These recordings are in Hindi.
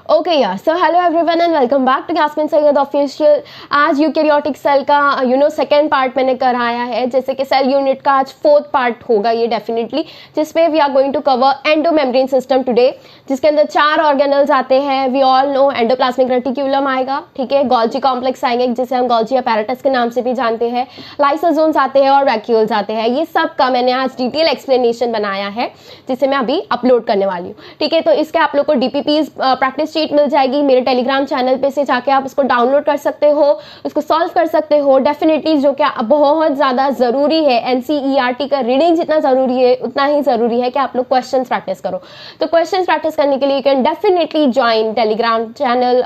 ओके यार, so hello everyone and welcome back to Yasmeen Syed official. आज यूकैरियोटिक सेल का सेकंड पार्ट मैंने कराया है। जैसे कि सेल यूनिट का आज फोर्थ पार्ट होगा ये डेफिनेटली, जिसमें we are going to cover endomembrane system today, जिसके अंदर 4 ऑर्गेनल्स आते हैं। We all know endoplasmic reticulum आएगा, ठीक है, गोल्जी कॉम्प्लेक्स आएंगे जिसे हम गोल्जी अपैरेटस के नाम से भी जानते हैं, लाइसोसोम्स आते हैं और वैक्यूल्स आते हैं। ये सब का मैंने आज डिटेल एक्सप्लेनेशन बनाया है जिसे मैं अभी अपलोड करने वाली हूँ, ठीक है। तो इसके आप लोग को डीपीपीज प्रैक्टिस शीट मिल जाएगी मेरे टेलीग्राम चैनल पे से जाके आप उसको डाउनलोड कर सकते हो, उसको सॉल्व कर सकते हो डेफिनेटली, जो कि बहुत ज़्यादा ज़रूरी है। एनसीईआरटी का रीडिंग जितना ज़रूरी है उतना ही ज़रूरी है कि आप लोग क्वेश्चंस प्रैक्टिस करो। तो क्वेश्चंस प्रैक्टिस करने के लिए you can definitely join telegram channel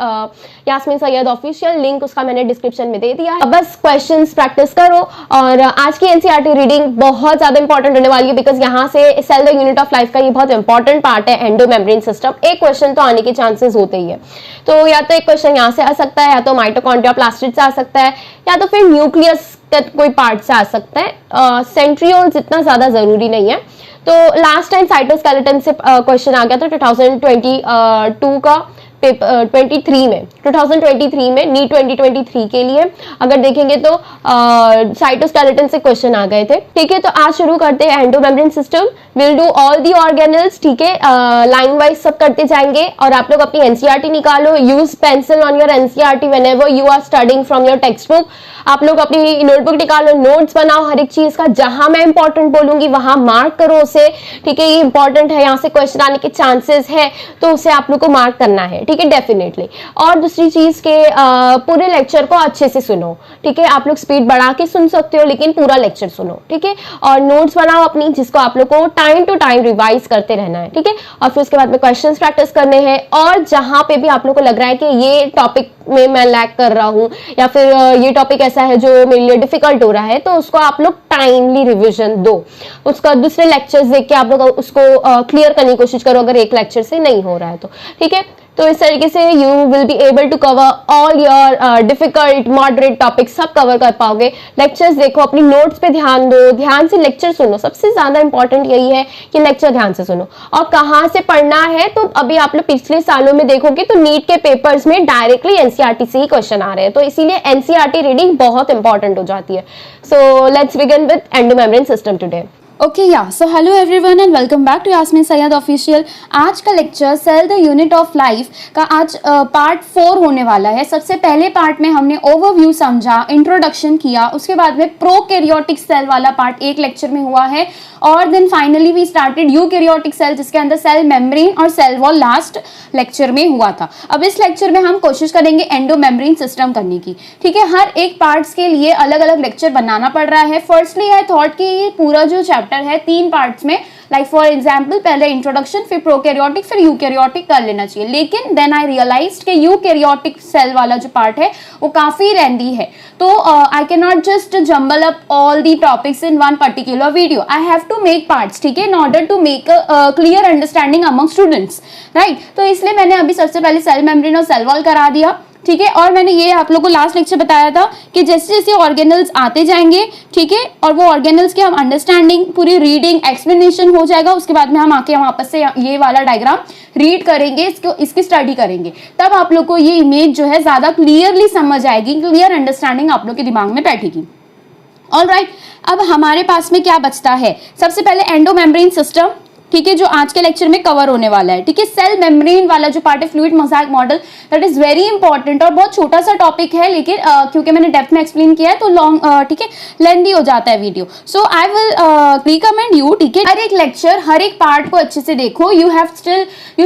Yasmeen Syed official, link उसका मैंने डिस्क्रिप्शन में दे दिया है। बस क्वेश्चंस प्रैक्टिस करो। और आज की एनसीईआरटी रीडिंग बहुत ज़्यादा इंपॉर्टेंट होने वाली है, बिकॉज यहाँ से cell the unit of life का ये बहुत इंपॉर्टेंट पार्ट है एंडोमेम्ब्रेन सिस्टम। एक क्वेश्चन तो आने के चांसेस होते ही है, तो या तो एक क्वेश्चन यहाँ से आ सकता है, या तो माइटोकॉन्ड्रिया प्लास्टिड से आ सकता है, या तो फिर न्यूक्लियस का कोई पार्ट से आ सकता है। सेंट्रियोल्स इतना ज्यादा जरूरी नहीं है। तो लास्ट टाइम साइटोस्केलेटन से क्वेश्चन आ गया था 2022 का 23 में 2023 में नीट 2023 के लिए अगर देखेंगे तो साइटोस्केलेटन से क्वेश्चन आ गए थे, ठीक है। तो आज शुरू करते हैं endomembrane system. Will do all the organelles, ठीक है, लाइन वाइज सब करते जाएंगे। और आप लोग अपनी एनसीईआरटी निकालो, use pencil on your NCERT whenever you are studying from your text book. आप लोग अपनी नोटबुक निकालो, नोट्स बनाओ हर एक चीज का, जहां मैं इंपॉर्टेंट बोलूंगी वहां मार्क करो उसे, ठीक है। ये इंपॉर्टेंट है, यहाँ से क्वेश्चन आने के चांसेस है, तो उसे आप लोग को मार्क करना है, ठीक है, डेफिनेटली। और दूसरी चीज के पूरे लेक्चर को अच्छे से सुनो, ठीक है। आप लोग स्पीड बढ़ा के सुन सकते हो लेकिन पूरा लेक्चर सुनो, ठीक है। और नोट्स बनाओ अपनी, जिसको आप लोग को टाइम टू टाइम रिवाइज करते रहना है, ठीक है। और फिर उसके बाद में क्वेश्चंस प्रैक्टिस करने हैं। और जहां पे भी आप लोग को लग रहा है कि ये टॉपिक में मैं लैग कर रहा हूँ, या फिर ये टॉपिक ऐसा है जो मेरे लिए डिफिकल्ट हो रहा है, तो उसको आप लोग टाइमली रिवीजन दो। उसका दूसरे लेक्चर्स देख के आप लोग उसको क्लियर करने की कोशिश करो, अगर एक लेक्चर से नहीं हो रहा है तो, ठीक है। तो इस तरीके से you will be able to cover all your difficult moderate topic, सब कवर कर पाओगे। लेक्चर्स देखो, अपनी नोट्स पे ध्यान दो, ध्यान से लेक्चर सुनो। सबसे ज्यादा इंपॉर्टेंट यही है कि लेक्चर ध्यान से सुनो। और कहाँ से पढ़ना है, तो अभी आप लोग पिछले सालों में देखोगे तो नीट के पेपर्स में डायरेक्टली एनसीईआरटी से ही क्वेश्चन आ रहे हैं, तो इसीलिए एनसीईआरटी रीडिंग बहुत इंपॉर्टेंट हो जाती है। So let's begin with endomembrane system today. Okay या so hello everyone and welcome back to Yasmeen Syed official. आज का lecture cell the unit of life का आज पार्ट 4 होने वाला है। सबसे पहले पार्ट में हमने ओवरव्यू समझा, इंट्रोडक्शन किया, उसके बाद में प्रोकैरियोटिक सेल वाला पार्ट एक लेक्चर में हुआ है, और then finally we started eukaryotic cell, जिसके अंदर सेल मेम्ब्रेन और सेल वॉल लास्ट लेक्चर में हुआ था। अब इस लेक्चर में हम कोशिश करेंगे एंडोमेम्ब्रेन सिस्टम करने की, ठीक है। हर एक पार्ट्स के लिए अलग अलग लेक्चर बनाना पड़ रहा है। फर्स्टली आई थॉट कि ये पूरा जो चैप्टर है 3 पार्ट्स में, लाइक फॉर एग्जांपल पहले इंट्रोडक्शन, फिर प्रोकैरियोटिक, फिर यूकैरियोटिक कर लेना चाहिए। लेकिन देन आई रियलाइज्ड कि यूकैरियोटिक सेल वाला जो पार्ट है वो काफी लेंथी है, तो I can not just jumble up all the topics in one particular video. I have to make parts, ठीक है, in order to make a clear understanding among students, right. तो इसलिए मैंने अभी सबसे पहले सेल मेम्ब्रेन और सेल वॉल करा दिया, ठीक है। और मैंने ये आप लोगों को लास्ट लेक्चर बताया था कि जैसे जैसे ऑर्गेनल्स आते जाएंगे, ठीक है, और वो ऑर्गेनल्स की हम अंडरस्टैंडिंग, पूरी रीडिंग, एक्सप्लेनेशन हो जाएगा, उसके बाद में हम आके वापस से ये वाला डायग्राम रीड करेंगे, इसकी स्टडी करेंगे, तब आप लोग को ये इमेज जो है ज्यादा क्लियरली समझ आएगी, क्लियर अंडरस्टैंडिंग आप लोग के दिमाग में बैठेगी। ऑलराइट, अब हमारे पास में क्या बचता है? सबसे पहले एंडोमेम्ब्रेन सिस्टम, ठीक है, जो आज के लेक्चर में कवर होने वाला है, ठीक है। सेल मेम्ब्रेन वाला जो पार्ट है, fluid mosaic model, that is very important, और बहुत छोटा सा टॉपिक है, लेकिन क्योंकि मैंने डेप्थ में एक्सप्लेन किया है तो लॉन्ग, ठीक है, लेंथी हो जाता है video. So I will recommend you, ठीक है, हर एक लेक्चर, हर एक पार्ट को अच्छे से देखो। यू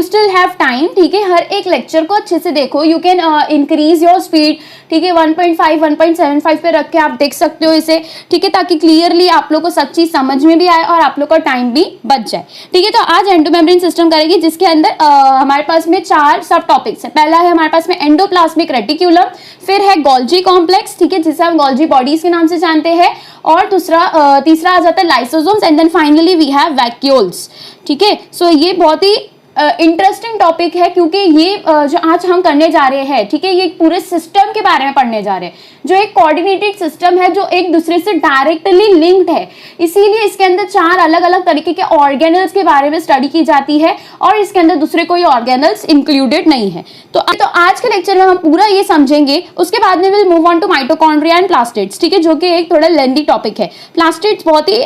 स्टिल हैव टाइम, ठीक है, हर एक लेक्चर को अच्छे से देखो। You can increase your speed, ठीक है, 1.5 1.75 पे रख के आप देख सकते हो इसे, ठीक है, ताकि क्लियरली आप लोग को सब चीज समझ में भी आए और आप लोग का टाइम भी बच जाए, ठीक है। तो आज एंडोमेम्ब्रेन सिस्टम करेगी, जिसके अंदर हमारे पास में 4 सब टॉपिक्स है। पहला है हमारे पास में एंडोप्लाज्मिक रेटिक्यूलम, फिर है गोल्जी कॉम्प्लेक्स, ठीक है, जिसे हम गोल्जी बॉडीज के नाम से जानते हैं, और तीसरा आ जाता है lysosomes, and then finally we have vacuoles, ठीक है। सो ये बहुत ही इंटरेस्टिंग टॉपिक है, क्योंकि ये जो आज हम करने जा रहे हैं, ठीक है, ये पूरे सिस्टम के बारे में पढ़ने जा रहे हैं, जो एक कोऑर्डिनेटेड सिस्टम है, जो एक दूसरे से डायरेक्टली लिंक्ड है। इसीलिए इसके अंदर 4 अलग अलग तरीके के ऑर्गेनल्स के बारे में स्टडी की जाती है और इसके अंदर दूसरे कोई ऑर्गेनल्स इंक्लूडेड नहीं है। तो आज के लेक्चर में हम पूरा ये समझेंगे, उसके बाद में will move on to mitochondria and plastids, ठीक है, जो कि एक थोड़ा लेंथी टॉपिक है। प्लास्टिड्स बहुत ही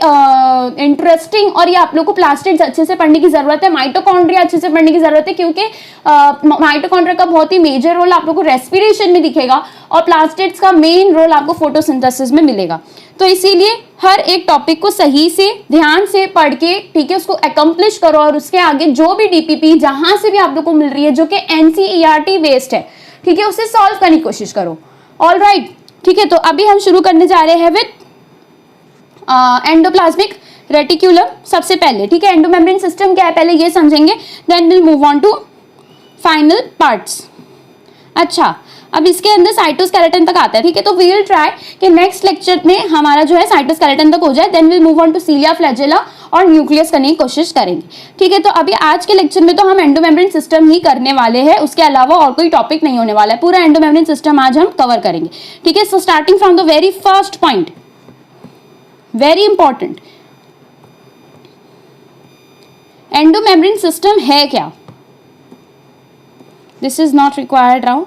इंटरेस्टिंग, और ये आप लोग को प्लास्टिड्स अच्छे से पढ़ने की जरूरत है, माइटोकॉन्ड्रिया अच्छे से पढ़ने की जरूरत है, क्योंकि माइटोकॉन्ड्रिया का बहुत ही मेजर रोल आप लोग को रेस्पिरेशन में दिखेगा और प्लास्टिड्स का मेन रोल आपको फोटोसिंथेसिस में मिलेगा। तो इसीलिए हर एक टॉपिक को सही से ध्यान से पढ़ के, ठीक है, उसको अकम्प्लिश करो और उसके आगे जो भी डीपीपी जहां से भी आप लोग को मिल रही है जो कि एनसीईआरटी बेस्ड है, ठीक है, उसे सॉल्व करने की कोशिश करो। ऑल राइट, ठीक है। तो अभी हम शुरू करने जा रहे हैं विद एंडोप्लाज्मिक रेटिक्यूलम सबसे पहले, ठीक है। एंडोमेम्ब्रेन सिस्टम क्या है पहले ये समझेंगे, then will move on to final parts. अच्छा, अब इसके अंदर साइटोस्केलेटन तक आता है, ठीक है। तो वी विल ट्राई कि नेक्स्ट लेक्चर में हमारा जो है साइटोस्केलेटन तक हो जाए, then will move on to cilia, flagella और न्यूक्लियस करने की कोशिश करेंगे, ठीक है। तो अभी आज के लेक्चर में तो हम एंडोमेम्ब्रेन सिस्टम ही करने वाले हैं, उसके अलावा और कोई टॉपिक नहीं होने वाला है। पूरा एंडोमेम्ब्रेन सिस्टम आज हम कवर करेंगे, ठीक है। So starting from the very first point, very important, endomembrane system है क्या? This is not required now,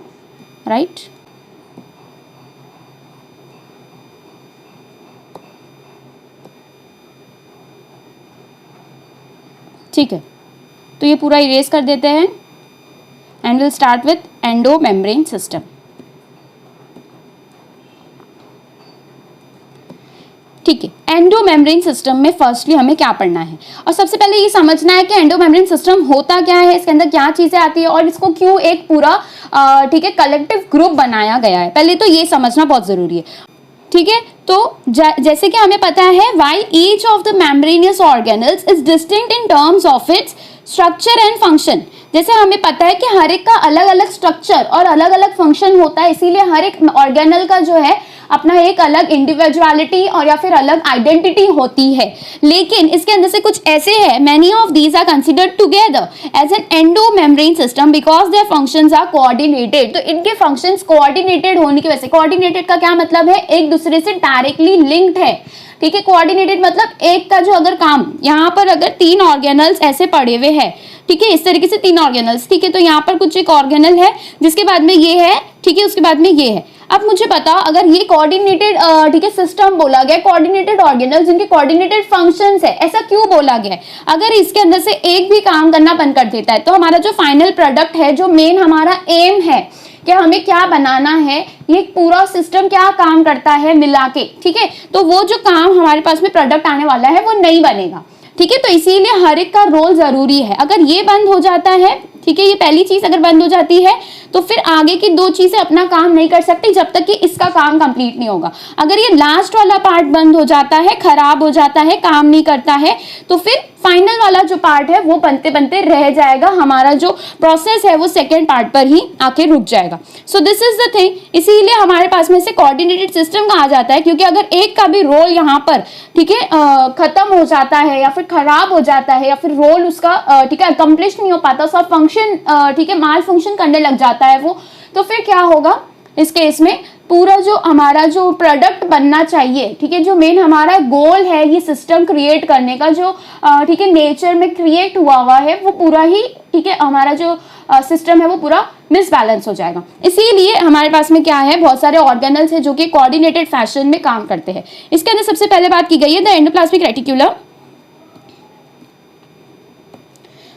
right. ठीक है, तो ये पूरा इरेज कर देते हैं and will start with endomembrane system. ठीक है, एंडोमेम्ब्रेन सिस्टम में फर्स्टली हमें क्या पढ़ना है, और सबसे पहले ये समझना है कि एंडोमेम्ब्रेन सिस्टम होता क्या है, इसके अंदर क्या चीजें आती है और इसको क्यों एक पूरा ठीक है कलेक्टिव ग्रुप बनाया गया है। पहले तो ये समझना बहुत जरूरी है, ठीक है। तो जैसे कि हमें पता है, while each of the membranosus organelles is distinct in terms of its structure and function. जैसे हमें पता है कि हर एक का अलग अलग स्ट्रक्चर और अलग अलग फंक्शन होता है, इसीलिए हर एक ऑर्गेनल का जो है अपना एक अलग इंडिविजुअलिटी और या फिर अलग आइडेंटिटी होती है। लेकिन इसके अंदर से कुछ ऐसे हैं, many of these are considered together as an endomembrane system because their functions are coordinated. तो इनके फंक्शंस कोऑर्डिनेटेड होने की वजह से, कोऑर्डिनेटेड का क्या मतलब है, एक दूसरे से डायरेक्टली लिंक्ड है, ठीक है। कोऑर्डिनेटेड मतलब एक का जो अगर काम, यहाँ पर अगर 3 ऑर्गेनल्स ऐसे पड़े हुए हैं, ठीक है, इस तरीके से 3 ऑर्गेनल्स, ठीक है, तो यहाँ पर कुछ एक ऑर्गेनल है जिसके बाद में ये है, ठीक है, उसके बाद में ये है। अब मुझे बताओ, अगर ये कोऑर्डिनेटेड ठीक है सिस्टम बोला गया, कोऑर्डिनेटेड ऑर्गेनल जिनके कोऑर्डिनेटेड फंक्शंस है, ऐसा क्यों बोला गया है? अगर इसके अंदर से एक भी काम करना बंद कर देता है तो हमारा जो फाइनल प्रोडक्ट है, जो मेन हमारा एम है कि हमें क्या बनाना है, ये पूरा सिस्टम क्या काम करता है मिला के, ठीक है, तो वो जो काम हमारे पास में प्रोडक्ट आने वाला है वो नहीं बनेगा, ठीक है। तो इसीलिए हर एक का रोल जरूरी है। अगर ये बंद हो जाता है, ठीक है, ये पहली चीज अगर बंद हो जाती है तो फिर आगे की 2 चीजें अपना काम नहीं कर सकती जब तक कि इसका काम कंप्लीट नहीं होगा। अगर ये लास्ट वाला पार्ट बंद हो जाता है, खराब हो जाता है, काम नहीं करता है, तो फिर फाइनल वाला जो पार्ट है वो बनते बनते रह जाएगा, हमारा जो प्रोसेस है वो सेकेंड पार्ट पर ही आके रुक जाएगा। So this is the thing, इसीलिए हमारे पास में से कोऑर्डिनेटेड सिस्टम कहा जाता है, क्योंकि अगर एक का भी रोल यहाँ पर, ठीक है, खत्म हो जाता है या फिर खराब हो जाता है या फिर रोल उसका ठीक है अकम्प्लिश नहीं हो पाता, उसका फंक्शन ठीक है माल फंक्शन करने लग जाता है वो, तो फिर क्या होगा इस केस में, पूरा जो हमारा जो प्रोडक्ट बनना चाहिए, ठीक है, जो मेन हमारा गोल है ये सिस्टम क्रिएट करने का, जो ठीक है नेचर में क्रिएट हुआ है, वो पूरा ही, ठीक है, हमारा जो सिस्टम है वो पूरा मिसबैलेंस हो जाएगा। इसीलिए हमारे पास में क्या है, बहुत सारे ऑर्गेनल्स है जो कि कोऑर्डिनेटेड फैशन में काम करते हैं। इसके अंदर सबसे पहले बात की गई है द एंडोप्लाज्मिक रेटिक्यूलम।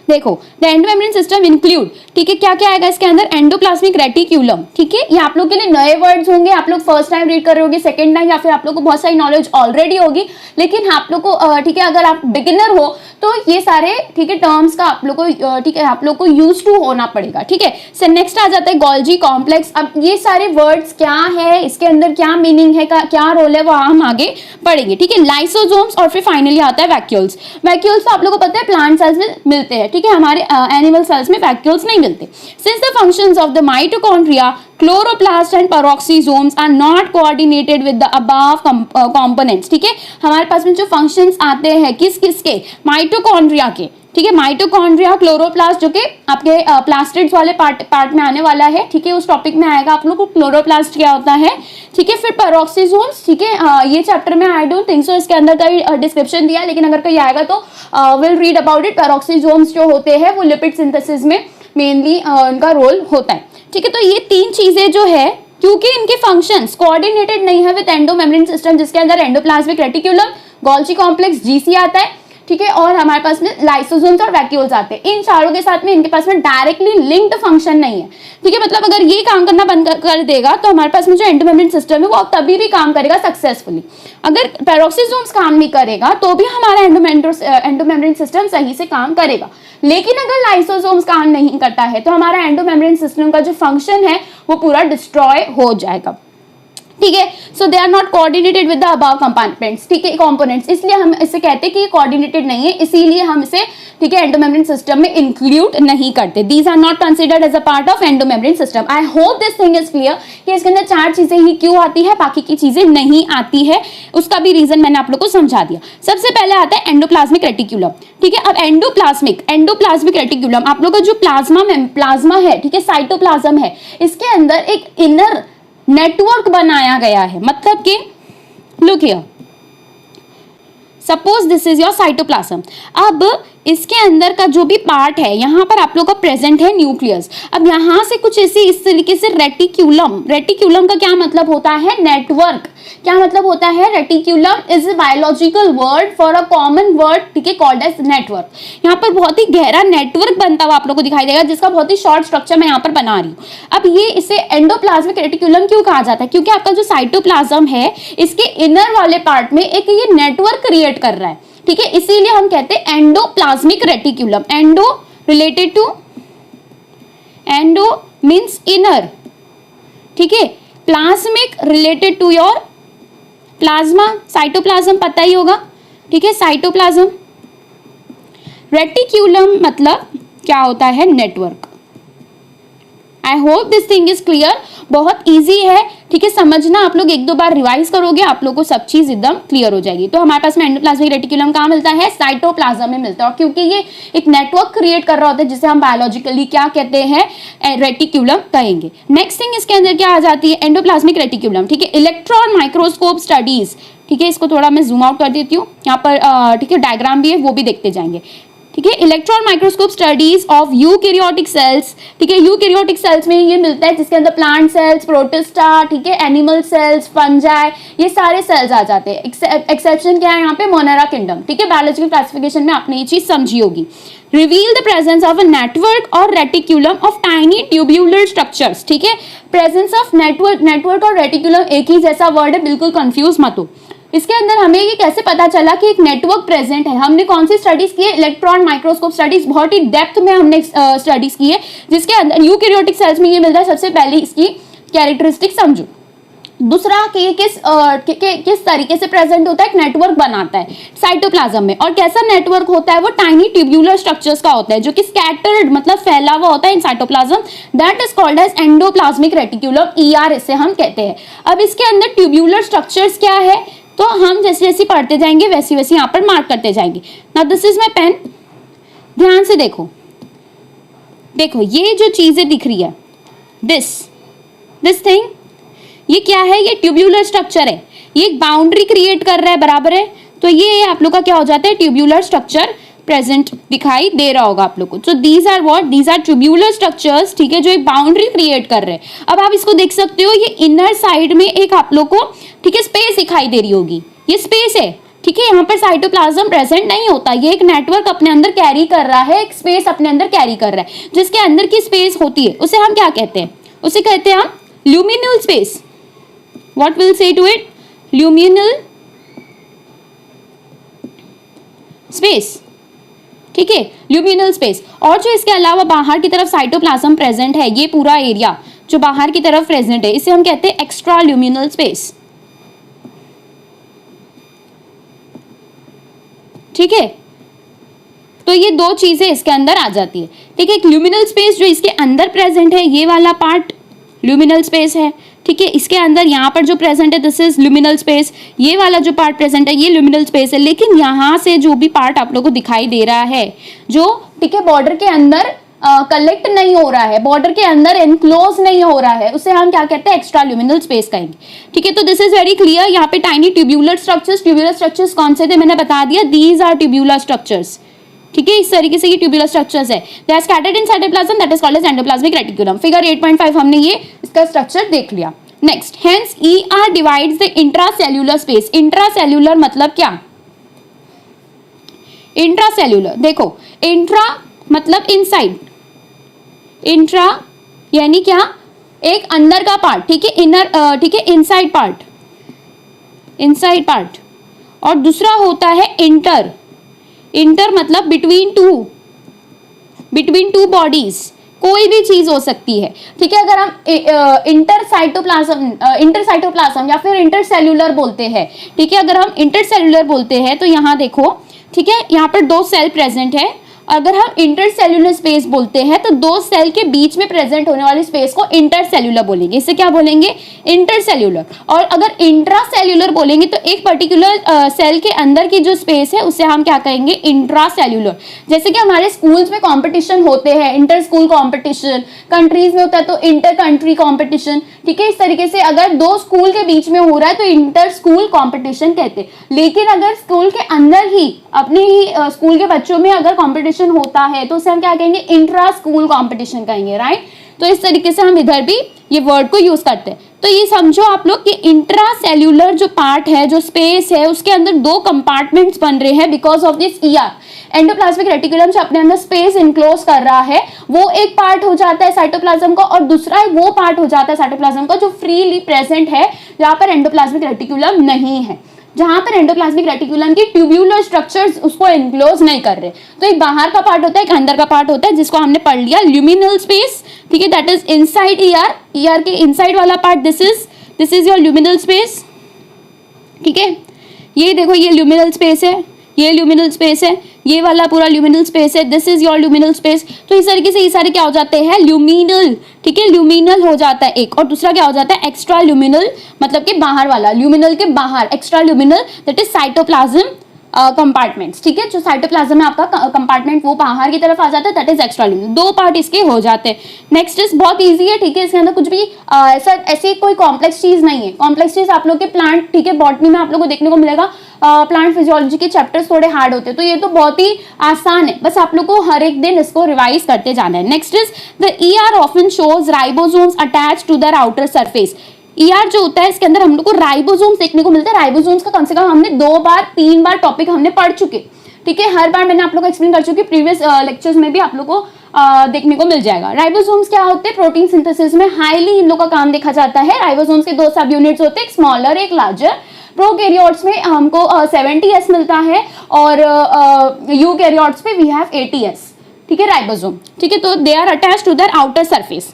देखो, द एंडोमेम्ब्रेन सिस्टम इंक्लूड, ठीक है, क्या क्या आएगा इसके अंदर, एंडोप्लाज्मिक रेटिक्यूलम, ठीक है। ये आप लोग के लिए नए वर्ड्स होंगे, आप लोग फर्स्ट टाइम रीड कर रहे होगे, सेकंड टाइम, या फिर आप लोग को बहुत सारी नॉलेज ऑलरेडी होगी, लेकिन आप लोग को ठीक है अगर आप बिगिनर हो तो ये सारे ठीक है टर्म्स का आप लोग को ठीक है आप लोग को यूज टू होना पड़ेगा, ठीक है। सो नेक्स्ट आ जाता है गोल्जी कॉम्प्लेक्स। अब ये सारे वर्ड्स क्या है, इसके अंदर क्या मीनिंग है, क्या रोल है, वो हम आगे पढ़ेंगे, ठीक है। लाइसोसोम्स और फिर फाइनली आता है वैक्यूल्स। वैक्यूल्स तो आप लोग को पता है प्लांट सेल्स में मिलते हैं, ठीक है, हमारे एनिमल सेल्स में वैक्यूल्स नहीं मिलते। Since the functions of the mitochondria, chloroplast and peroxisomes are not coordinated with the above components, ठीक है। हमारे पास में जो फंक्शंस आते हैं किस किस के, माइटोकॉन्ड्रिया के, ठीक है। माइटोकॉन्ड्रिया, क्लोरोप्लास्ट जो कि आपके प्लास्टिड्स वाले पार्ट में आने वाला है, ठीक है, उस टॉपिक में आएगा आप लोग को क्लोरोप्लास्ट क्या होता है, ठीक है। फिर पेरोक्सिसोम्स, ठीक है, ये चैप्टर में आई डोंट थिंक सो इसके अंदर कहीं डिस्क्रिप्शन दिया है, लेकिन अगर कहीं आएगा तो will read about it. Peroxisomes जो होते हैं वो लिपिड सिंथेसिस में मेनली उनका रोल होता है, ठीक है। तो ये 3 चीजें जो है, क्योंकि इनके फंक्शंस कोऑर्डिनेटेड नहीं है विद एंडोमेम्ब्रेन सिस्टम, जिसके अंदर endoplasmic reticulum, Golgi complex, GC आता है, ठीक है, और हमारे पास में लाइसोसोम्स और वैक्यूल्स आते हैं। इन चारों के साथ में इनके पास में डायरेक्टली लिंक्ड फंक्शन नहीं है, ठीक है। मतलब अगर ये काम करना बंद कर देगा तो हमारे पास में जो एंडोमेम्ब्रेन सिस्टम है वो तभी भी काम करेगा सक्सेसफुली। अगर पेरोक्सिसोम्स काम नहीं करेगा तो भी हमारा एंडोमेम्ब्रेन सिस्टम सही से काम करेगा। लेकिन अगर लाइसोसोम्स काम नहीं करता है तो हमारा एंडोमेम्ब्रेन सिस्टम का जो फंक्शन है वो पूरा डिस्ट्रॉय हो जाएगा, ठीक है। So they are not coordinated with the above compartments, ठीक है, कंपोनेंट्स, इसलिए हम इसे कहते हैं कि ये कोऑर्डिनेटेड नहीं है, इसीलिए हम इसे, ठीक है, एंडोमेम्ब्रेन सिस्टम में इंक्लूड नहीं करते। These are not considered as a part of endomembrane system. I hope this thing is clear कि इसके अंदर 4 चीजें ही क्यों आती है, बाकी की चीजें नहीं आती है, उसका भी रीजन मैंने आप लोग को समझा दिया। सबसे पहले आता है एंडोप्लाज्मिक रेटिक्यूलम, ठीक है। अब एंडोप्लाज्मिक रेटिक्यूलम, आप लोग का जो प्लाज्मा है, ठीक है, साइटोप्लाज्म है, इसके अंदर एक इनर नेटवर्क बनाया गया है। मतलब कि look here, suppose this is your cytoplasm. अब इसके अंदर का जो भी पार्ट है, यहाँ पर आप लोग का प्रेजेंट है न्यूक्लियस। अब यहाँ से कुछ ऐसे इस तरीके से रेटिक्यूलम का क्या मतलब होता है, नेटवर्क। क्या मतलब होता है, reticulum is a biological word for a common word, ठीक है, कॉल्ड एज नेटवर्क। यहाँ पर बहुत ही गहरा नेटवर्क बनता हुआ आप लोग को दिखाई देगा, जिसका बहुत ही शॉर्ट स्ट्रक्चर मैं यहाँ पर बना रही हूँ। अब ये इसे एंडोप्लाज्मिक रेटिक्यूलम क्यों कहा जाता है, क्योंकि आपका जो साइटोप्लाज्म है इसके इनर वाले पार्ट में एक ये नेटवर्क क्रिएट कर रहा है, ठीक है, इसीलिए हम कहते हैं endoplasmic reticulum. Endo related to, endo means inner, ठीक है, plasmic related to your plasma, cytoplasm पता ही होगा, ठीक है, साइटोप्लाज्म। रेटिक्यूलम मतलब क्या होता है, network. I hope this thing is clear, बहुत इजी है, ठीक है, समझना। आप लोग 1-2 बार रिवाइज करोगे, आप लोग को सब चीज एकदम क्लियर हो जाएगी। तो हमारे पास में एंडोप्लाज्मिक रेटिक्यूलम कहाँ मिलता है, साइटोप्लाज्म में मिलता है, और क्योंकि ये एक नेटवर्क क्रिएट कर रहा होता है, जिसे हम बायोलॉजिकली क्या कहते हैं, रेटिक्यूलम कहेंगे। नेक्स्ट थिंग इसके अंदर क्या आ जाती है, एंडोप्लाज्मिक रेटिक्यूलम, ठीक है, इलेक्ट्रॉन माइक्रोस्कोप स्टडीज, ठीक है, इसको थोड़ा मैं जूम आउट कर देती हूँ यहाँ पर, ठीक है, डायग्राम भी है, वो भी देखते जाएंगे, ठीक है। Electron microscope studies of eukaryotic cells, ठीक है, यूकैरियोटिक सेल्स में ये मिलता है, जिसके अंदर प्लांट सेल्स, प्रोटिस्टा, ठीक है, एनिमल सेल्स, फंजाई, ये सारे सेल्स आ जाते हैं। एक्सेप्शन क्या है यहाँ पे, मोनेरा किंगडम, ठीक है। बायोलॉजिकल क्लासिफिकेशन में आपने ये चीज समझी होगी। Reveal the presence of a network और reticulum of tiny tubular structures, ठीक है। प्रेजेंस ऑफ नेटवर्क और रेटिक्यूलम एक ही जैसा वर्ड है, बिल्कुल कंफ्यूज मत हो। इसके अंदर हमें ये कैसे पता चला कि एक नेटवर्क प्रेजेंट है, हमने कौन सी स्टडीज की है, इलेक्ट्रॉन माइक्रोस्कोप स्टडीज, बहुत ही डेप्थ में हमने स्टडीज की है, जिसके अंदर यूकैरियोटिक सेल्स में ये मिलता है। सबसे पहले इसकी कैरेक्टरिस्टिक समझो। दूसरा कि किस तरीके से प्रेजेंट होता है, एक नेटवर्क बनाता है साइटोप्लाज्म में, और कैसा नेटवर्क होता है, वो टाइनी ट्यूब्यूलर स्ट्रक्चर्स का होता है, जो कि स्कैटर्ड मतलब फैला हुआ होता है in cytoplasm, that is called as endoplasmic reticulum, ER इसे हम कहते हैं। अब इसके अंदर ट्यूब्यूलर स्ट्रक्चर्स क्या है, तो हम जैसे जैसे पढ़ते जाएंगे वैसे वैसे यहाँ पर मार्क करते जाएंगे। Now this is my pen, ध्यान से देखो, ये जो चीजें दिख रही है, दिस थिंग, ये क्या है, ये ट्यूब्यूलर स्ट्रक्चर है, ये एक बाउंड्री क्रिएट कर रहा है, बराबर है। तो ये आप लोग का क्या हो जाता है, ट्यूब्यूलर स्ट्रक्चर प्रेजेंट दिखाई दे रहा होगा आप लोग को। तो these are what, these are tubular structures, ठीक है, जो एक बाउंड्री क्रिएट कर रहे हैं। अब आप इसको देख सकते हो, ये इनर साइड में एक आप लोग को, ठीक है, स्पेस दिखाई दे रही होगी, ये स्पेस है, ठीक है। यहाँ पर साइटोप्लाज्म प्रेजेंट नहीं होता, ये एक नेटवर्क अपने अंदर कैरी कर रहा है, एक स्पेस अपने अंदर कैरी कर रहा है, जिसके अंदर की स्पेस होती है उसे हम क्या कहते हैं, उसे कहते हैं हम luminal space. What will say to it, luminal space, ठीक है, ल्यूमिनल स्पेस। और जो इसके अलावा बाहर की तरफ साइटोप्लाज्म प्रेजेंट है, ये पूरा एरिया जो बाहर की तरफ प्रेजेंट है, इसे हम कहते हैं एक्स्ट्रा ल्यूमिनल स्पेस, ठीक है। तो ये 2 चीजें इसके अंदर आ जाती है, ठीक है। एक ल्यूमिनल स्पेस जो इसके अंदर प्रेजेंट है, ये वाला पार्ट ल्यूमिनल स्पेस है, ठीक है। इसके अंदर यहाँ पर जो प्रेजेंट है दिस इज ल्यूमिनल स्पेस, ये वाला जो पार्ट प्रेजेंट है ये ल्यूमिनल स्पेस है। लेकिन यहाँ से जो भी पार्ट आप लोगों को दिखाई दे रहा है जो, ठीक है, बॉर्डर के अंदर कलेक्ट नहीं हो रहा है, बॉर्डर के अंदर एनक्लोज नहीं हो रहा है, उसे हम क्या कहते हैं, एक्स्ट्रा ल्यूमिनल स्पेस कहेंगे, ठीक है। तो दिस इज वेरी क्लियर। यहाँ पे टाइनी ट्यूब्यूलर स्ट्रक्चर्स कौन से थे मैंने बता दिया, दीज आर ट्यूब्यूलर स्ट्रक्चर्स, ठीक है। इस तरीके से ये ट्यूब्यूलर स्ट्रक्चर्स है, they are scattered in cytoplasm, that is called as endoplasmic reticulum. Figure 8.5 हमने ये इसका स्ट्रक्चर देख लिया। Next, hence ER divides the intracellular space. Intracellular मतलब क्या, इंट्रासेल्यूलर देखो, इंट्रा मतलब इनसाइड, इंट्रा यानी क्या, एक अंदर का पार्ट, ठीक है, इनर, ठीक है, इनसाइड पार्ट, इनसाइड पार्ट। और दूसरा होता है इंटर, इंटर मतलब बिटवीन टू बॉडीज, कोई भी चीज हो सकती है, ठीक है। अगर हम इंटरसाइटोप्लाज्म या फिर इंटरसेल्यूलर बोलते हैं, ठीक है, अगर हम इंटरसेल्यूलर बोलते हैं तो यहाँ देखो, ठीक है, यहाँ पर 2 सेल प्रेजेंट है। अगर हम इंटरसेल्यूलर स्पेस बोलते हैं तो 2 सेल के बीच में प्रेजेंट होने वाली स्पेस को इंटरसेल्यूलर बोलेंगे, इसे क्या बोलेंगे, इंटरसेल्यूलर। और अगर इंट्रासेल्यूलर बोलेंगे तो एक पर्टिकुलर सेल के अंदर की जो स्पेस है उसे हम क्या कहेंगे, इंट्रासेल्यूलर। जैसे कि हमारे स्कूल्स में कंपटीशन होते हैं, इंटर स्कूल कंपटीशन, कंट्रीज में होता है तो इंटर कंट्री कंपटीशन, ठीक है। इस तरीके से अगर 2 स्कूल के बीच में हो रहा है तो इंटर स्कूल कंपटीशन कहते हैं। लेकिन अगर स्कूल के अंदर ही अपने ही स्कूल के बच्चों में अगर कंपटीशन होता है तो उसे हम क्या कहेंगे, इंट्रा स्कूल कंपटीशन कहेंगे, राइट। तो इस तरीके से हम इधर भी ये वर्ड को यूज करते हैं। तो ये समझो आप लोग कि इंट्रासेल्यूलर जो पार्ट है, जो स्पेस है, उसके अंदर 2 कंपार्टमेंट्स बन रहे हैं because of this ER। Endoplasmic reticulum जो अपने अंदर स्पेस इनक्लोज कर रहा है वो एक पार्ट हो जाता है साइटोप्लाज्म का, और दूसरा वो पार्ट हो जाता है साइटोप्लाज्म का जो फ्रीली प्रेजेंट है, जहां पर एंडोप्लाज्मिक रेटिकुलम नहीं है, जहां पर एंडोप्लाज्मिक रेटिकुलम की ट्यूब्यूलर स्ट्रक्चर्स उसको एनक्लोज नहीं कर रहे। तो एक बाहर का पार्ट होता है, एक अंदर का पार्ट होता है, जिसको हमने पढ़ लिया ल्यूमिनल स्पेस, ठीक है, दैट इज इनसाइड ER के इनसाइड वाला part this is your luminal space, ठीक है। ये देखो, ये ल्यूमिनल स्पेस है, ये ल्यूमिनल स्पेस है, ये वाला पूरा ल्यूमिनल स्पेस है, this is your luminal space. तो इस तरीके से ये सारे क्या हो जाते हैं, ल्यूमिनल, ठीक है, ल्यूमिनल हो जाता है एक, और दूसरा क्या हो जाता है, एक्स्ट्रा ल्यूमिनल, मतलब कि बाहर वाला, ल्यूमिनल के बाहर extra luminal, that is cytoplasm compartments, ठीक है। जो साइटोप्लाज्म में आपका कंपार्टमेंट वो बाहर की तरफ आ जाता है, that is extra luminal. 2 part इसके हो जाते हैं। नेक्स्ट इज बहुत इजी है, ठीक है, इसके अंदर कुछ भी ऐसी कोई कॉम्प्लेक्स चीज नहीं है। कॉम्प्लेक्स चीज आप लोग के प्लांट, ठीक है, बॉटनी में आप लोग को देखने को मिलेगा, प्लांट फिजियोलॉजी के चैप्टर्स थोड़े हार्ड होते हैं, तो ये तो बहुत ही आसान है, बस आप लोग को हर एक दिन इसको रिवाइज करते जाना है। Next is the ER often shows ribosomes attached to their outer surface. ER जो होता है इसके अंदर हम लोग को राइबोसोम्स देखने को मिलता है। राइबोसोम्स का कम से कम हमने 2 बार 3 बार टॉपिक हमने पढ़ चुके, ठीक है, हर बार मैंने आप लोग को एक्सप्लेन कर चुकी, प्रीवियस लेक्चर्स में भी आप लोग को देखने को मिल जाएगा। राइबोसोम्स क्या होते हैं, प्रोटीन सिंथेसिस में हाईली इन लोग का काम देखा जाता है। राइबोसोम्स के 2 सब यूनिट्स होते हैं, एक स्मॉलर एक लार्जर। प्रोकैरियोट्स में हमको 70S मिलता है और यूकैरियोट्स में वी हैव 80S, ठीक है, राइबोसोम, ठीक है। तो they are attached to their outer surface,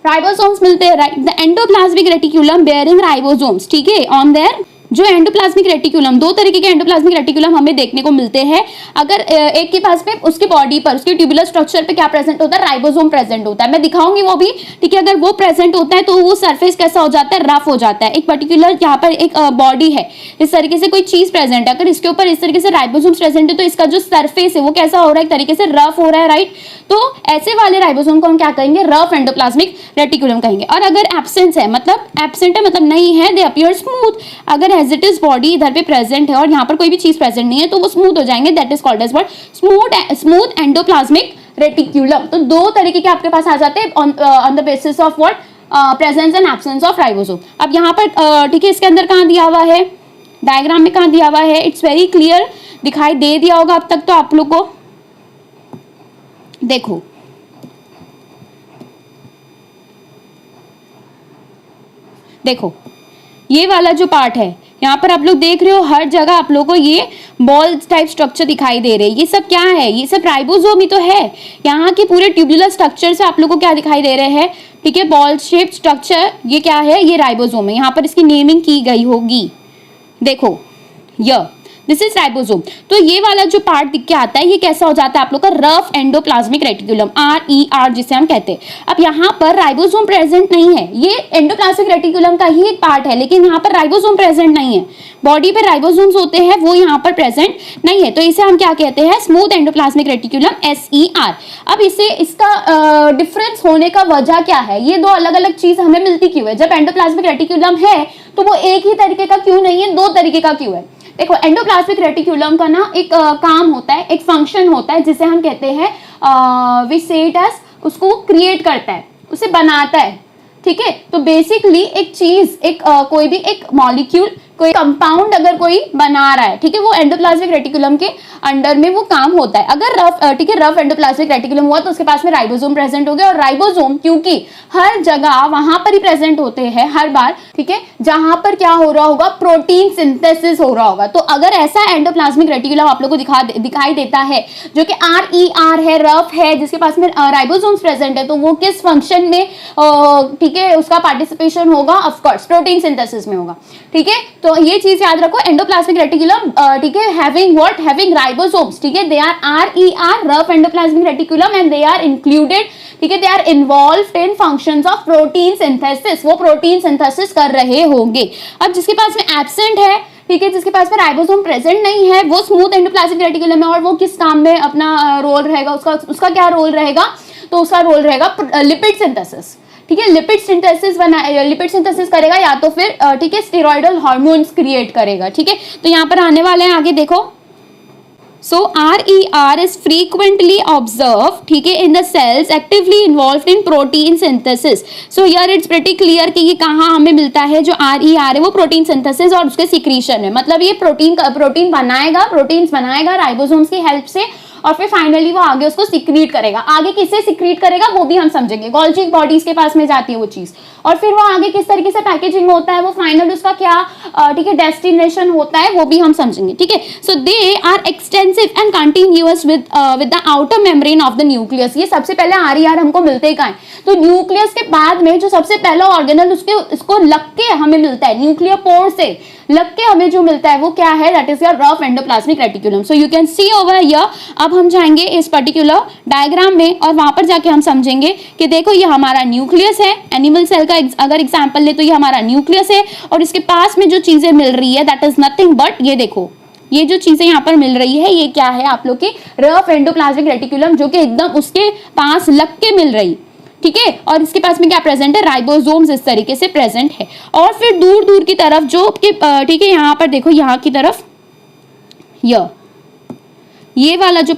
ribosomes मिलते हैं, right. The endoplasmic reticulum bearing ribosomes, ठीक है, ऑन देयर जो एंडोप्लाज्मिक रेटिकुलम, 2 तरीके के एंडोप्लाज्मिक रेटिकुलम हमें देखने को मिलते हैं। अगर एक के पास में उसकी बॉडी पर, उसके ट्यूबुलर स्ट्रक्चर पे क्या प्रेजेंट होता है, राइबोसोम प्रेजेंट होता है, मैं दिखाऊंगी वो भी, ठीक है। अगर वो प्रेजेंट होता है तो वो सरफेस कैसा हो जाता है, रफ हो जाता है। एक पर्टिकुलर यहाँ पर एक बॉडी है, इस तरीके से कोई चीज प्रेजेंट है, अगर इसके ऊपर इस तरीके से राइबोसोम्स प्रेजेंट है तो इसका जो सरफेस है वो कैसा हो रहा है, एक तरीके से रफ हो रहा है, राइट। तो ऐसे वाले राइबोसोम को हम क्या कहेंगे, रफ एंडोप्लाज्मिक रेटिकुलम कहेंगे। और अगर एब्सेंस है, मतलब एब्सेंट है मतलब नहीं है, दे अपीयर स्मूथ। अगर एज इट इज बॉडी इधर पे प्रेजेंट है और यहाँ पर कोई भी चीज प्रेजेंट नहीं है तो वो स्मूथ हो जाएंगे, that is called as what, smooth endoplasmic reticulum. तो 2 तरीके के आपके पास आ जाते हैं on the basis of what, presence and absence of ribosome. अब यहाँ पर ठीक है, इसके अंदर कहाँ दिया हुआ है, डायग्राम में कहाँ दिया हुआ है, इट्स वेरी क्लियर, दिखाई दे दिया होगा अब तक तो आप लोग को। देखो देखो ये वाला जो पार्ट है यहाँ पर आप लोग देख रहे हो, हर जगह आप लोगों को ये बॉल टाइप स्ट्रक्चर दिखाई दे रहे हैं। ये सब क्या है, ये सब राइबोसोम ही तो है। यहाँ के पूरे ट्यूबुलर स्ट्रक्चर से आप लोगों को क्या दिखाई दे रहे हैं, ठीक है, बॉल शेप स्ट्रक्चर, ये क्या है, ये राइबोसोम है। यहाँ पर इसकी नेमिंग की गई होगी, देखो दिस इज राइबोसोम। तो ये वाला जो पार्ट दिख के आता है ये कैसा हो जाता है आप लोग का रफ एंडोप्लाज्मिक रेटिकुलम, RER जिसे हम कहते हैं। अब यहाँ पर राइबोसोम प्रेजेंट नहीं है, ये एंडोप्लाज्मिक रेटिकुलम का ही एक पार्ट है, लेकिन यहाँ पर राइबोसोम प्रेजेंट नहीं है। बॉडी पे राइबोसोम्स होते हैं, वो यहाँ पर प्रेजेंट नहीं है, तो इसे हम क्या कहते हैं, स्मूथ एंडोप्लाज्मिक रेटिकुलम, SER। अब इसका डिफरेंस होने का वजह क्या है, ये दो अलग अलग चीज हमें मिलती क्यों है? जब एंडोप्लाज्मिक रेटिकुलम है तो वो एक ही तरीके का क्यों नहीं है, दो तरीके का क्यों है? देखो, एंडोप्लाज्मिक रेटिकुलम का ना एक काम होता है, एक फंक्शन होता है जिसे हम कहते हैं वी से इट एज, उसको क्रिएट करता है, उसे बनाता है, ठीक है। तो बेसिकली एक चीज, एक कोई भी एक मॉलिक्यूल, कोई कंपाउंड अगर कोई बना रहा है, ठीक है, वो एंडोप्लाज्मिक रेटिकुलम के अंडर में वो काम होता है। अगर रफ, ठीक है, रफ एंडोप्लाज्मिक रेटिकुलम हुआ तो उसके पास में राइबोसोम प्रेजेंट हो गया, और राइबोसोम क्योंकि हर जगह वहां पर ही प्रेजेंट होते हैं हर बार, ठीक है, जहां पर क्या हो रहा होगा, प्रोटीन सिंथेसिस हो रहा होगा। तो अगर ऐसा एंडोप्लाज्मिक रेटिकुलम आप लोग को दिखाई देता है जो कि RER है, रफ है, जिसके पास में राइबोसोम्स प्रेजेंट है, तो वो किस फंक्शन में, ठीक है, उसका पार्टिसिपेशन होगा, ऑफ कोर्स प्रोटीन सिंथेसिस में होगा, ठीक है। तो ये चीज याद रखो, एंडोप्लाज्मिक रेटिकुलम, ठीक है, हैविंग व्हाट, हैविंग राइबोसोम्स, ठीक है, they are RER, rough endoplasmic reticulum, and they are included, ठीक है, they are involved in functions of protein synthesis, वो प्रोटीन सिंथेसिस कर रहे होंगे। अब जिसके पास में एब्सेंट है, ठीक है, जिसके पास में राइबोसोम प्रेजेंट नहीं है, वो स्मूथ एंडोप्लाज्मिक रेटिकुलम है, और वो किस काम में अपना रोल रहेगा, उसका क्या रोल रहेगा, तो उसका रोल रहेगा लिपिड सिंथेसिस, ठीक है, लिपिड सिंथेसिस करेगा, या तो फिर ठीक है, स्टेरॉइडल हार्मोन्स क्रिएट करेगा, ठीक है। तो यहाँ पर आने वाले हैं आगे, देखो, so RER is frequently observed, ठीक है, in the cells actively involved in protein synthesis. So here it's pretty clear कि ये कहाँ हमें मिलता है, जो RER है वो प्रोटीन सिंथेसिस और उसके सिक्रीशन है, मतलब ये प्रोटीन बनाएगा राइबोसोम्स की हेल्प से, और फिर फाइनली वो आगे उसको सिक्रीट करेगा। आगे किसे सिक्रीट करेगा वो भी हम समझेंगे, गोल्जी बॉडीज के पास में जाती है वो चीज, और फिर वो आगे किस तरीके से पैकेजिंग होता है, वो फाइनल उसका क्या, ठीक है, डेस्टिनेशन होता है, वो भी हम समझेंगे, ठीक है। So they are extensive and continuous with the outer membrane of the nucleus. ये सबसे पहले RER हमको मिलते ही कहाँ है, तो न्यूक्लियस के बाद में जो सबसे पहला ऑर्गेनल उसको लग के हमें मिलता है, न्यूक्लियर पोर से लग के हमें जो मिलता है वो क्या है, that is your rough endoplasmic reticulum. So you can see over here. अब हम जाएंगे इस पर्टिकुलर डायग्राम में, और वहां पर जाके हम समझेंगे कि देखो ये हमारा न्यूक्लियस है, एनिमल सेल का अगर एग्जांपल ले तो ये हमारा न्यूक्लियस है, और इसके पास में जो चीजें मिल रही है दैट इज नथिंग बट, ये देखो, ये जो चीजें यहाँ पर मिल रही है ये क्या है, आप लोग की रफ एंडोप्लाज्मिक रेटिकुलम, जो कि एकदम उसके पास लग के मिल रही, ठीक है। और इसके पास में क्या प्रेजेंट है, राइबोसोम्स इस तरीके से प्रेजेंट है। और फिर दूर दूर की तरफ जो ठीक है, यहाँ पर देखो, यहाँ की तरफ ये वाला जो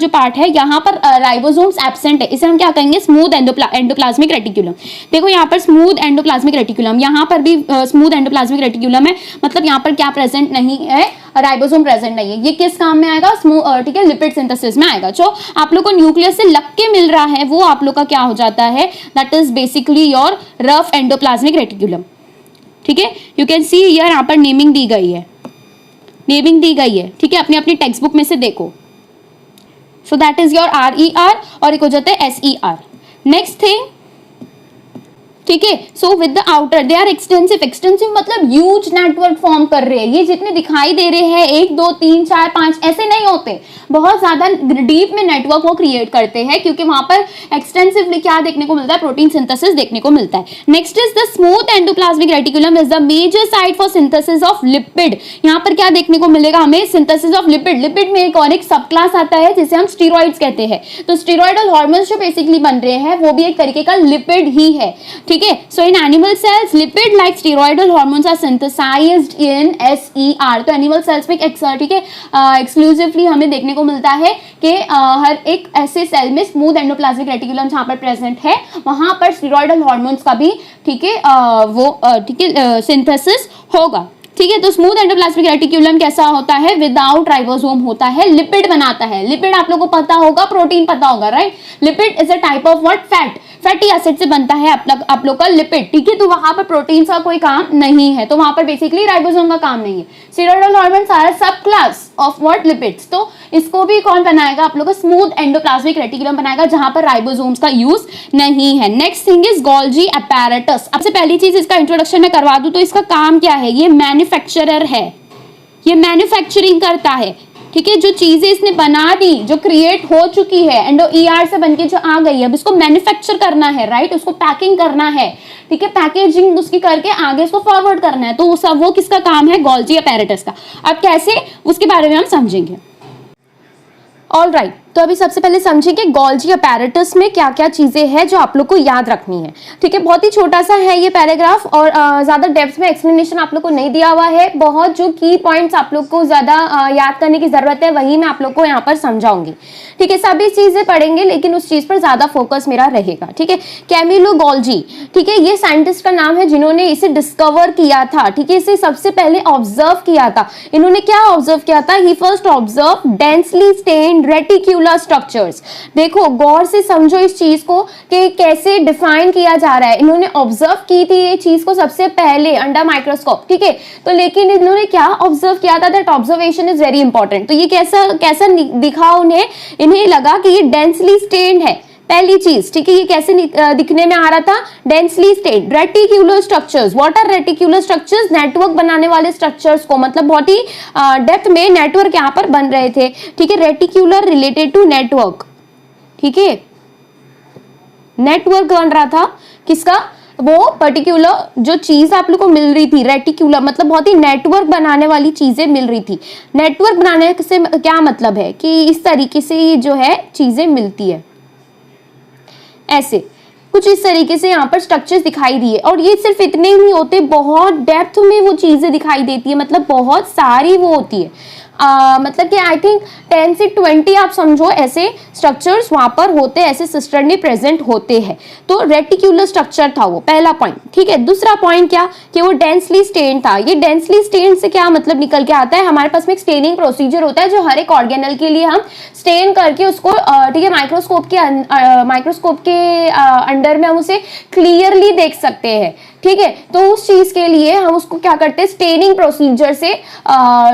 पार्ट है, यहाँ पर राइबोसोम्स एब्सेंट है, इसे हम क्या कहेंगे, स्मूथ एंडोप्लाज्मिक रेटिकुलम। देखो यहाँ पर स्मूथ एंडोप्लाज्मिक रेटिकुलम, यहाँ पर भी स्मूथ एंडोप्लाज्मिक रेटिकुलम है, मतलब यहाँ पर क्या प्रेजेंट नहीं है, राइबोसोम प्रेजेंट नहीं है। ये किस काम में आएगा, ठीक है, लिपिड सिंथेसिस में आएगा। जो आप लोग को न्यूक्लियस से लग के मिल रहा है वो आप लोग का क्या हो जाता है, that is basically your rough endoplasmic reticulum, ठीक है। यू कैन सी हियर, यहाँ पर नेमिंग दी गई है, ठीक है, अपनी अपनी टेक्स्ट बुक में से देखो। So that is your RER, और एक हो जाता है SER। नेक्स्ट थिंग, ठीक है, so with the outer they are extensive मतलब ह्यूज नेटवर्क फॉर्म कर रहे हैं। ये जितने दिखाई दे रहे हैं 1 2 3 4 5 ऐसे नहीं होते, बहुत ज्यादा डीप में नेटवर्क वो क्रिएट करते हैं, क्योंकि वहां पर एक्सटेंसिवली क्या देखने को मिलता है, प्रोटीन सिंथेसिस देखने को मिलता है। Next is the smooth endoplasmic reticulum is the major site for synthesis of lipid. यहाँ पर क्या देखने को मिलेगा हमें, सिंथेसिस ऑफ लिपिड। लिपिड में एक और एक सब क्लास आता है जिसे हम स्टीरॉइड्स कहते हैं। तो स्टीरॉइडल हार्मोन्स जो बेसिकली बन रहे हैं वो भी एक तरीके का लिपिड ही है, ठीक है। So in animal cells lipid like steroidal hormones are synthesized in SER। तो एनिमल सेल्स में ठीक है एक्सक्लूसिवली हमें देखने को मिलता है कि हर एक ऐसे सेल में स्मूथ एंडोप्लाज्मिक रेटिकुलम जहां पर प्रेजेंट है वहां पर स्टीरॉइडल हार्मोन्स का भी ठीक है सिंथेसिस होगा, ठीक है। तो स्मूथ एंडोप्लाज्मिक रेटिकुलम कैसा होता है, विदाउट राइबोसोम होता है, लिपिड बनाता है। लिपिड आप लोगों को पता होगा, प्रोटीन पता होगा, right. Lipid is a type of what, fatty acid से बनता है आप लोग का लिपिड, ठीक है। तो वहां पर प्रोटीन का कोई काम नहीं है, तो वहां पर बेसिकली राइबोसोम का काम नहीं है। स्टीरॉइडल हार्मोन्स आर सब क्लास, ऑफ व्हाट लिपिड्स। तो इसको भी कौन बनाएगा आप लोग का, स्मूथ एंडोप्लाज्मिक रेटिकुलम बनाएगा जहां पर राइबोसोम्स का यूज नहीं है। Next thing is Golgi apparatus. सबसे पहली चीज इसका इंट्रोडक्शन में करवा दूं तो इसका काम क्या है, ये मैन्युफैक्चरर है, ये मैन्युफैक्चरिंग करता है, ठीक है। जो चीजें इसने बना दी, जो क्रिएट हो चुकी है, एंडो ईआर से बनके जो आ गई है, अब इसको मैन्युफैक्चर करना है, राइट, उसको पैकिंग करना है, ठीक है, पैकेजिंग उसकी करके आगे उसको फॉरवर्ड करना है। तो वो किसका काम है, गोल्जी अपैरेटस का। अब कैसे, उसके बारे में हम समझेंगे। ऑल राइट, तो अभी सबसे पहले समझिए कि गोल्जी अपैरेटस में क्या क्या चीजें हैं जो आप लोग को याद रखनी है, ठीक है। बहुत ही छोटा सा है ये पैराग्राफ और ज्यादा डेप्थ में एक्सप्लेनेशन आप लोग को नहीं दिया हुआ है। बहुत जो की पॉइंट्स आप लोग को ज्यादा याद करने की जरूरत है वही मैं आप लोग को यहाँ पर समझाऊंगी, ठीक है। सभी चीजें पढ़ेंगे लेकिन उस चीज पर ज्यादा फोकस मेरा रहेगा, ठीक है। कैमिलो गोल्जी, ठीक है, ये साइंटिस्ट का नाम है जिन्होंने इसे डिस्कवर किया था, ठीक है, इसे सबसे पहले ऑब्जर्व किया था। इन्होंने क्या ऑब्जर्व किया था, he first observe densely stained reticular structures. देखो गौर से समझो इस चीज को कि कैसे डिफाइन किया जा रहा है। इन्होंने ऑब्जर्व की थी ये चीज को सबसे पहले अंडर माइक्रोस्कोप, ठीक है। तो लेकिन इन्होंने क्या ऑब्जर्व किया था, that observation is very important. तो ये कैसा कैसा दिखा इन्हें लगा कि ये डेंसली स्टेन्ड है, पहली चीज, ठीक है। ये कैसे दिखने में आ रहा था, densely stained reticular structures. What are reticular structures, network बनाने वाले स्ट्रक्चर्स को, मतलब बहुत ही डेप्थ में नेटवर्क यहाँ पर बन रहे थे, ठीक है। रेटिक्यूलर रिलेटेड टू नेटवर्क, ठीक है, नेटवर्क बन रहा था किसका, वो पर्टिकुलर जो चीज आप लोग को मिल रही थी, रेटिकुलर मतलब बहुत ही नेटवर्क बनाने वाली चीजें मिल रही थी। नेटवर्क बनाने से क्या मतलब है कि इस तरीके से ये जो है चीजें मिलती है, ऐसे कुछ इस तरीके से यहाँ पर स्ट्रक्चर्स दिखाई दिए। और ये सिर्फ इतने ही नहीं होते, बहुत डेप्थ में वो चीजें दिखाई देती है, मतलब बहुत सारी वो होती है। मतलब कि आई थिंक 10 से 20 आप समझो ऐसे स्ट्रक्चर्स वहां पर होते हैं, ऐसे सिस्टरली प्रेजेंट होते हैं। तो रेटिक्यूलर स्ट्रक्चर था वो पहला पॉइंट, ठीक है। दूसरा पॉइंट क्या कि वो डेंसली स्टेन था। ये डेंसली स्टेन से क्या मतलब निकल के आता है, हमारे पास में एक स्टेनिंग प्रोसीजर होता है जो हर एक ऑर्गेनल के लिए हम स्टेन करके उसको, ठीक है, माइक्रोस्कोप के अंडर में हम उसे क्लियरली देख सकते हैं, ठीक है। तो उस चीज के लिए हम उसको क्या करते हैं, स्टेनिंग प्रोसीजर से,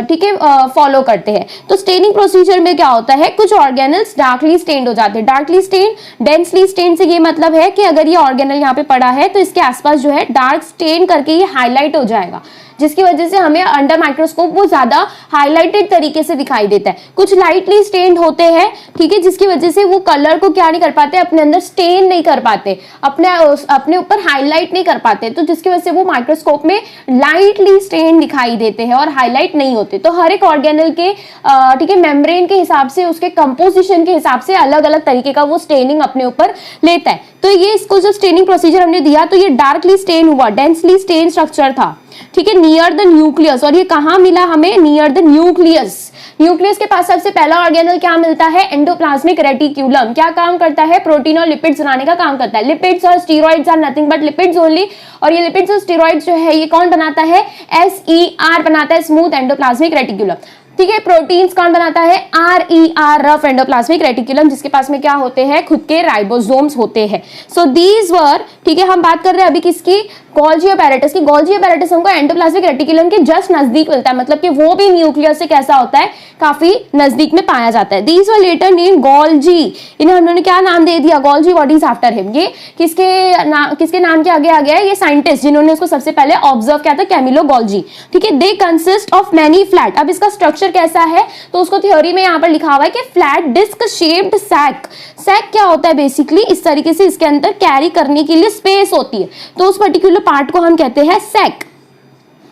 ठीक है, फॉलो करते हैं। तो स्टेनिंग प्रोसीजर में क्या होता है, कुछ ऑर्गेनल्स डार्कली स्टेन्ड हो जाते हैं। डार्कली स्टेन, डेंसली स्टेन से ये मतलब है कि अगर ये ऑर्गेनल यहाँ पे पड़ा है तो इसके आसपास जो है डार्क स्टेन करके ये हाईलाइट हो जाएगा, जिसकी वजह से हमें अंडर माइक्रोस्कोप वो ज्यादा हाईलाइटेड तरीके से दिखाई देता है। कुछ लाइटली स्टेन्ड होते हैं, ठीक है, जिसकी वजह से वो कलर को क्या नहीं कर पाते, अपने अंदर स्टेन नहीं कर पाते, अपने ऊपर हाईलाइट नहीं कर पाते, तो जिसकी वजह से वो माइक्रोस्कोप में लाइटली स्टेन दिखाई देते हैं और हाईलाइट नहीं होते। तो हर एक ऑर्गेनल के, ठीक है, मेम्ब्रेन के हिसाब से, उसके कंपोजिशन के हिसाब से अलग अलग तरीके का वो स्टेनिंग अपने ऊपर लेता है। तो ये इसको जो स्टेनिंग प्रोसीजर हमने दिया तो ये डार्कली स्टेन हुआ, डेंसली स्टेन स्ट्रक्चर था, ठीक है, नियर द न्यूक्लियस। और ये कहाँ मिला हमें, नियर द न्यूक्लियस। न्यूक्लियस के पास सबसे पहला ऑर्गेनल क्या मिलता है, एंडोप्लाज्मिक रेटिक्यूलम। क्या काम करता है, प्रोटीन और लिपिड्स बनाने का काम करता है। लिपिड्स और steroids are nothing but lipids only. और ये लिपिड्स और स्टेरॉइड्स जो है ये कौन बनाता है, SER बनाता है, स्मूथ एंडोप्लाज्मिक रेटिक्यूलम, ठीक है। प्रोटीन्स कौन बनाता है, RER, रफ एंडोप्लाज्मिक रेटिकुलम, जिसके पास में क्या होते हैं, खुद के राइबोसोम्स होते हैं। सो दीज वर, ठीक है, हम बात कर रहे हैं अभी किसकी, गोल्जी अपैरेटस की। गोल्जी अपैरेटस हमको एंडोप्लाज्मिक रेटिकुलम के जस्ट नजदीक मिलता है, मतलब कि वो भी न्यूक्लियस से कैसा होता है, काफी नजदीक में पाया जाता है। These were later name Golgi, इन्हें हमने क्या नाम दे दिया, Golgi, what is after him. ये किसके नाम के आगे आ गया है, ये साइंटिस्ट जिन्होंने उसको सबसे पहले ऑब्जर्व किया था, कैमिलो गोल्जी, ठीक है। They consist of many flat. अब इसका स्ट्रक्चर कैसा है, तो उसको थ्योरी में यहाँ पर लिखा हुआ है कि flat disc shaped sac. Sac क्या होता है, बेसिकली इस तरीके से इसके अंदर कैरी करने के लिए स्पेस होती है, तो उस पर्टिकुलर पार्ट को हम कहते हैं सैक।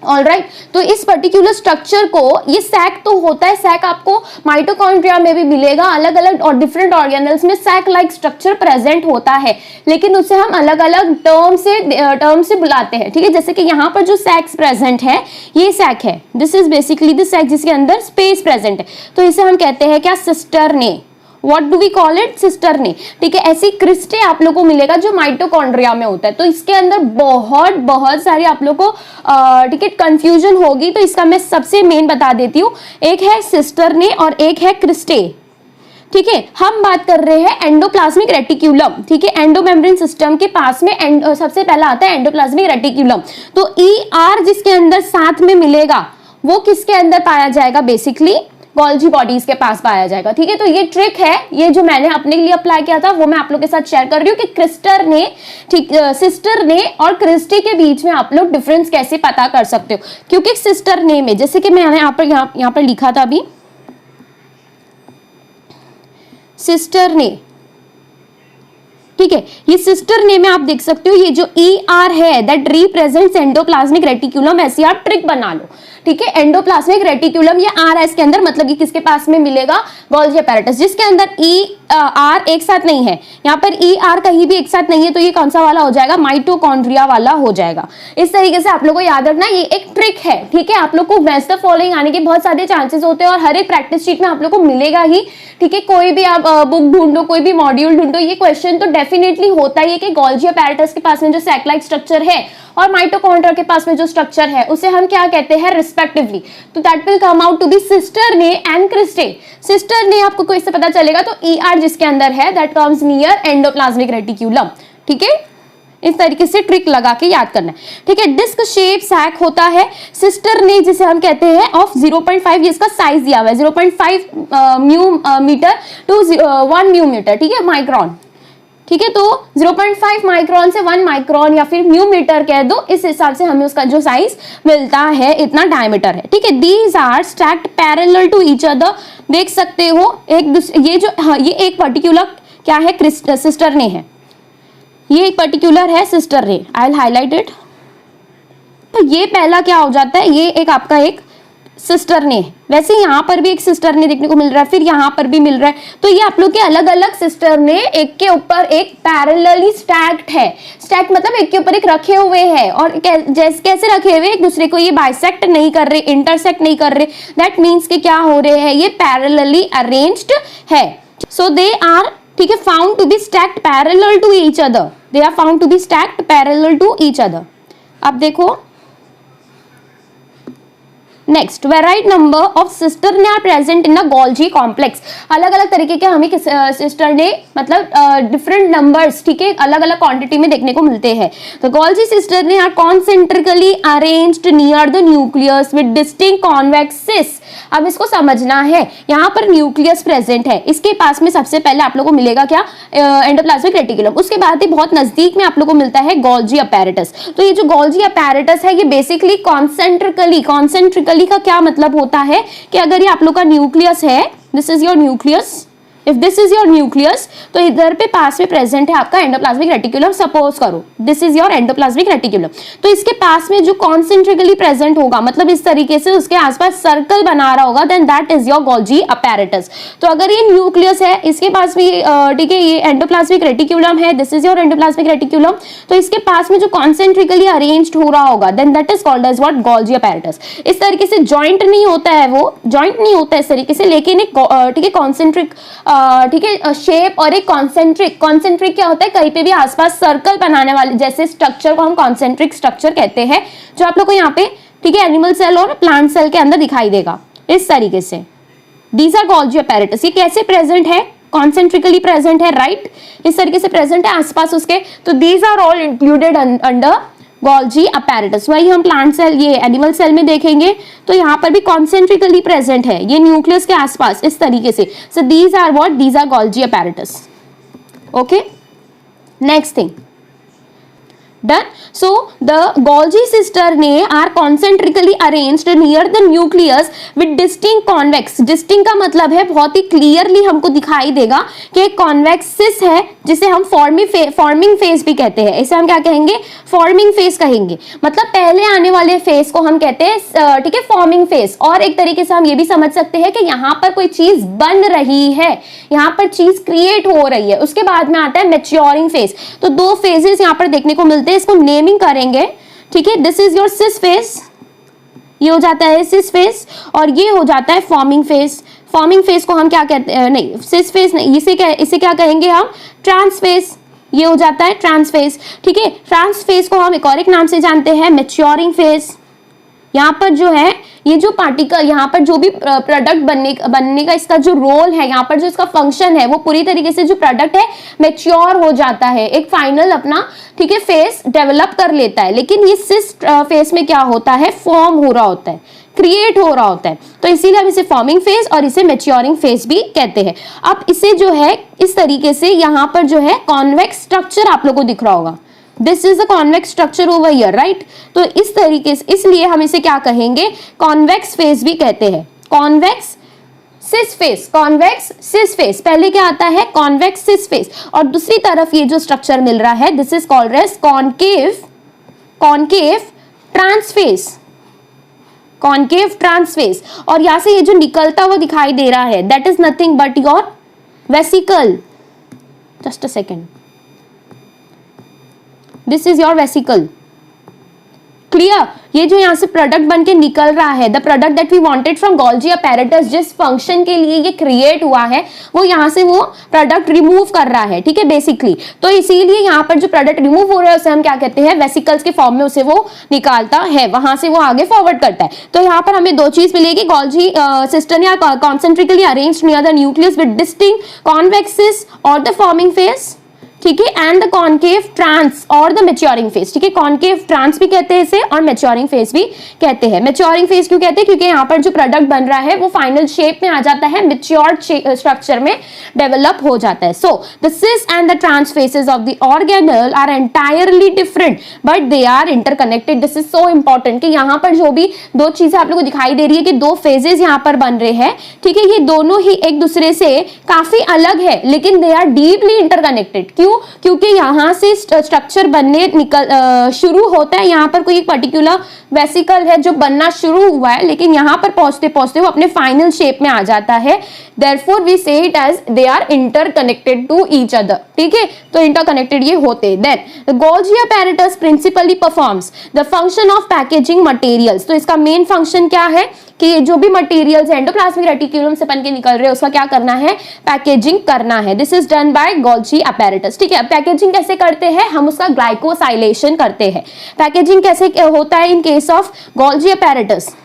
ऑलराइट, तो इस पर्टिकुलर स्ट्रक्चर को, ये सैक तो होता है, सैक आपको माइटोकॉन्ड्रिया में भी मिलेगा, अलग अलग और डिफरेंट ऑर्गेनल्स में सैक लाइक स्ट्रक्चर प्रेजेंट होता है, लेकिन उसे हम अलग अलग टर्म से बुलाते हैं, ठीक है। जैसे कि यहाँ पर जो सैक्स प्रेजेंट है, ये सैक है, this is basically the sac जिसके अंदर स्पेस प्रेजेंट है, तो इसे हम कहते हैं क्या, सिस्टरने। What do we call it, सिस्टरने, ठीक है। ऐसी क्रिस्टे आप लोगों को मिलेगा जो माइटोकॉन्ड्रिया में होता है, तो इसके अंदर बहुत सारी आप लोगों को, ठीक है, कंफ्यूजन होगी, तो इसका मैं सबसे मेन बता देती हूँ। एक है सिस्टरने और एक है क्रिस्टे, ठीक है। हम बात कर रहे हैं एंडोप्लाज्मिक रेटिक्यूलम, ठीक है। एंडोमेम्ब्रेन सिस्टम के पास में सबसे पहला आता है एंडोप्लाज्मिक रेटिक्यूलम। तो ER जिसके अंदर साथ में मिलेगा वो किसके अंदर पाया जाएगा, बेसिकली गोल्जी बॉडीज के पास पाया जाएगा। ठीक है, तो ये ट्रिक है, ये जो मैंने अपने लिए अप्लाई किया था वो मैं आप लोग के साथ शेयर कर रही हूँ कि क्रिस्टर ने, ठीक, सिस्टर ने और क्रिस्टी के बीच में आप लोग डिफरेंस कैसे पता कर सकते हो। क्योंकि सिस्टर ने में, जैसे कि मैंने यहाँ पर लिखा था अभी, सिस्टर ने, ठीक है, ये सिस्टर ने में आप देख सकते हो ये जो ER है दैट रिप्रेजेंट्स एंडोप्लाज्मिक रेटिकुलम, ऐसी आप ट्रिक बना लो। ठीक है, एंडोप्लाज्मिक रेटिकुलम ये R है इसके अंदर, मतलब कि किसके पास में मिलेगा, गोल्जी अपैरेटस, जिसके अंदर ER एक साथ नहीं है, यहाँ पर ER कहीं भी एक साथ नहीं है, तो ये कौन सा वाला हो जाएगा, माइटोकॉन्ड्रिया वाला हो जाएगा। इस तरीके से आप लोगों को याद रखना, ये एक ट्रिक है। ठीक है, आप लोग को बेस्ट ऑफ फॉलोइंग आने के बहुत सारे चांसेस होते हैं और हर एक प्रैक्टिस शीट में आप लोग को मिलेगा ही। ठीक है, कोई भी आप बुक ढूंढो, कोई भी मॉड्यूल ढूंढो, ये क्वेश्चन तो डेफिनेटली होता ही है कि गोल्जी अपैरेटस के पास में जो सैक लाइक स्ट्रक्चर है और माइटोकॉन्ड्रिया के पास में जो स्ट्रक्चर है उसे हम क्या कहते हैं, रिस्पेक्टिवली। तो that will come out to be cisternae and cristae. Cisternae आपको कोई से पता चलेगा तो ER जिसके अंदर है that comes near endoplasmic reticulum. ठीक है, इस तरीके से ट्रिक लगा के याद करना है। ठीक है, डिस्क शेप सैक होता है, सिस्टर ने जिसे हम कहते हैं ऑफ 0.5, ये इसका साइज दिया हुआ है 0.5 mu metre to 1 mu metre. ठीक है, माइक्रोन। ठीक है, तो 0.5 माइक्रोन से 1 माइक्रोन या फिर म्यू मीटर कह दो, इस हिसाब से हमें उसका जो साइज मिलता है इतना डायमीटर है। ठीक है, these are stacked parallel to each other, देख सकते हो एक दूसरे, ये जो ये एक पर्टिकुलर क्या है, सिस्टर ने है, ये एक पर्टिकुलर है सिस्टर ने, आई विल हाईलाइट इट। तो ये पहला क्या हो जाता है, ये एक आपका एक सिस्टर ने, वैसे यहाँ पर भी एक सिस्टर ने देखने को मिल रहा है, फिर यहाँ पर भी मिल रहा है, तो ये आप लोग के अलग अलग सिस्टर ने एक के ऊपर एक पैरेलली स्टैक्ड है। स्टैक मतलब एक के ऊपर एक रखे हुए हैं, और कैसे रखे हुए, एक दूसरे को ये बाइसेक्ट नहीं कर रहे, इंटरसेक्ट नहीं कर रहे, दैट मीन्स कि क्या हो रहे हैं, ये पैरेलली अरेंज्ड है। सो दे आर, ठीक है, found to be stacked parallel to each other, they are found to be stacked parallel to each other. अब देखो next, variety number of cisternae are present in the Golgi complex. अलग अलग तरीके के हमें सिस्टर ने मतलब डिफरेंट नंबर्स, ठीक है, अलग अलग क्वांटिटी में देखने को मिलते हैं। तो Golgi cisternae are concentrically arranged near the nucleus with distinct convex cis. अब इसको समझना है, यहाँ पर न्यूक्लियस प्रेजेंट है, इसके पास में सबसे पहले आप लोगों को मिलेगा क्या, एंडोप्लाज्मिक रेटिकुलम, उसके बाद ही बहुत नजदीक में आप लोगों को मिलता है गोल्जी अपैरेटस। तो ये जो गोल्जी अपैरेटस है ये बेसिकली कॉन्सेंट्रिकली का क्या मतलब होता है कि अगर ये आप लोग का न्यूक्लियस है, this is your nucleus, if this is your nucleus, तो इधर पे पास में प्रेजेंट है आपका एंडोप्लाज्मिक रेटिकुलम, सपोज करो this is your endoplasmic reticulum, तो इसके पास में जो कॉन्सेंट्रिकली प्रेजेंट होगा, मतलब इस तरीके से उसके आसपास सर्कल बना रहा होगा, then that is your Golgi apparatus. तो अगर ये न्यूक्लियस है, इसके पास भी ठीक है, ये एंडोप्लाज्मिक रेटिकुलम है, this is your endoplasmic reticulum, तो इसके पास में जो कॉन्सेंट्रिकली अरेंज्ड हो रहा होगा, then that is called as what, Golgi apparatus. इस तरीके से जॉइंट नहीं होता है, वो जॉइंट नहीं होता है इस तरीके से, लेकिन एक ठीक है कॉन्सेंट्रिक, ठीक है, शेप और एक कॉन्सेंट्रिक क्या होता है, कहीं पे भी आसपास सर्कल बनाने वाले जैसे स्ट्रक्चर को हम कॉन्सेंट्रिक स्ट्रक्चर कहते हैं, जो आप लोग को यहाँ पे ठीक है एनिमल सेल और प्लांट सेल के अंदर दिखाई देगा इस तरीके से। These are Golgi apparatus. ये कैसे प्रेजेंट है, कॉन्सेंट्रिकली प्रेजेंट है, राइट, इस तरीके से प्रेजेंट है आसपास उसके, तो these are all included under Golgi apparatus. वही हम प्लांट सेल, ये एनिमल सेल में देखेंगे तो यहाँ पर भी कॉन्सेंट्रिकली प्रेजेंट है, ये न्यूक्लियस के आसपास इस तरीके से। So these are what, these are Golgi apparatus. Okay, next thing done. So the Golgi cisternae are concentrically arranged near the nucleus with distinct convex. Distinct का मतलब है बहुत ही क्लियरली हमको दिखाई देगा कि एक कॉन्वेक्स सिस है, जिसे हम फॉर्मिंग फेज भी कहते हैं। इसे हम क्या कहेंगे, फॉर्मिंग फेज कहेंगे, मतलब पहले आने वाले फेज को हम कहते हैं ठीक है फॉर्मिंग फेज। और एक तरीके से हम ये भी समझ सकते हैं कि यहाँ पर कोई चीज बन रही है, यहाँ पर चीज क्रिएट हो रही है। उसके बाद में आता है मैच्योरिंग फेज। तो दो फेजेस यहाँ पर देखने को मिलते हैं, इसको नेमिंग करेंगे, ठीक है। This is your cis phase, ये हो जाता है सिस फेज, और ये हो जाता है फॉर्मिंग फेज। फॉर्मिंग फेज को हम क्या कहते हैं, नहीं सिस फेज नहीं, इसे क्या कहेंगे हम, ट्रांस फेज। ये हो जाता है ट्रांस फेज, ठीक है। ट्रांस फेज को हम एक और एक नाम से जानते हैं, मैच्योरिंग फेज। यहाँ पर जो है ये जो पार्टिकल, यहाँ पर जो भी प्रोडक्ट बनने का इसका जो रोल है, यहाँ पर जो इसका फंक्शन है, वो पूरी तरीके से जो प्रोडक्ट है मैच्योर हो जाता है, एक फाइनल अपना ठीक है फेस डेवलप कर लेता है। लेकिन ये सिस फेस में क्या होता है, फॉर्म हो रहा होता है, क्रिएट हो रहा होता है, तो इसीलिए हम इसे फॉर्मिंग फेज और इसे मैच्योरिंग फेज भी कहते हैं। अब इसे जो है इस तरीके से यहाँ पर जो है कॉन्वेक्स स्ट्रक्चर आप लोगों को दिख रहा होगा, this is a convex structure over here, right. तो इस तरीके से, इसलिए हम इसे क्या कहेंगे, कॉन्वेक्स फेज भी कहते हैं, convex cis face, convex cis face. पहले क्या आता है, कॉन्वेक्स सिस फेस, और दूसरी तरफ ये जो स्ट्रक्चर मिल रहा है this is called as concave trans face, concave trans face. और यहां से ये जो निकलता हुआ दिखाई दे रहा है that is nothing but your vesicle, just a second, this is your vesicle, clear. ये जो यहाँ से प्रोडक्ट बन के निकल रहा है, the product that we wanted from Golgi apparatus, जिस फंक्शन के लिए ये क्रिएट हुआ है वो यहाँ से वो प्रोडक्ट रिमूव कर रहा है, ठीक है, बेसिकली। तो इसीलिए यहाँ पर जो प्रोडक्ट रिमूव हो रहा है उसे हम क्या कहते हैं, वेसिकल्स के फॉर्म में उसे वो निकालता है, वहां से वो आगे फॉरवर्ड करता है। तो यहाँ पर हमें दो चीज मिलेगी, गोल्जी सिस्टम या concentrically arranged near the nucleus with distinct convex cis और द फॉर्मिंग फेज, ठीक है, एंड द कॉन्केव ट्रांस और द मैच्योरिंग फेज, ठीक है, कॉन्केव ट्रांस भी कहते हैं इसे और मैच्योरिंग फेज भी कहते हैं। मैच्योरिंग फेज क्यों कहते हैं, क्योंकि यहाँ पर जो प्रोडक्ट बन रहा है वो फाइनल शेप में आ जाता है, मैच्योर्ड स्ट्रक्चर में डेवलप हो जाता है। So the cis and the trans faces of the organelle are entirely different but they are interconnected. This is so important कि यहाँ पर जो भी दो चीजें आप लोगों को दिखाई दे रही है कि दो फेजेस यहाँ पर बन रहे हैं, ठीक है, ये दोनों ही एक दूसरे से काफी अलग है लेकिन दे आर डीपली इंटरकनेक्टेड। क्योंकि यहाँ से स्ट्रक्चर बनने शुरू होता है, यहाँ पर कोई एक पर्टिकुलर वेसिकल है जो बनना शुरू हुआ है लेकिन यहाँ पर पहुंचते पहुंचते वो अपने फाइनल शेप में आ जाता है, therefore we say it as they are interconnected to each other, ठीक है, तो इंटरकनेक्टेड ये होते। Then the Golgi apparatus principally performs the function of packaging materials. तो इसका मेन फंक्शन क्या है कि जो भी मटेरियल्स एंडोप्लाज्मिक रेटिकुलम से बन के निकल रहे हैं उसका क्या करना है, पैकेजिंग करना है। This is done by Golgi apparatus, ठीक है। पैकेजिंग कैसे करते हैं, हम उसका ग्लाइकोसाइलेशन करते हैं। पैकेजिंग कैसे होता है in case of Golgi apparatus,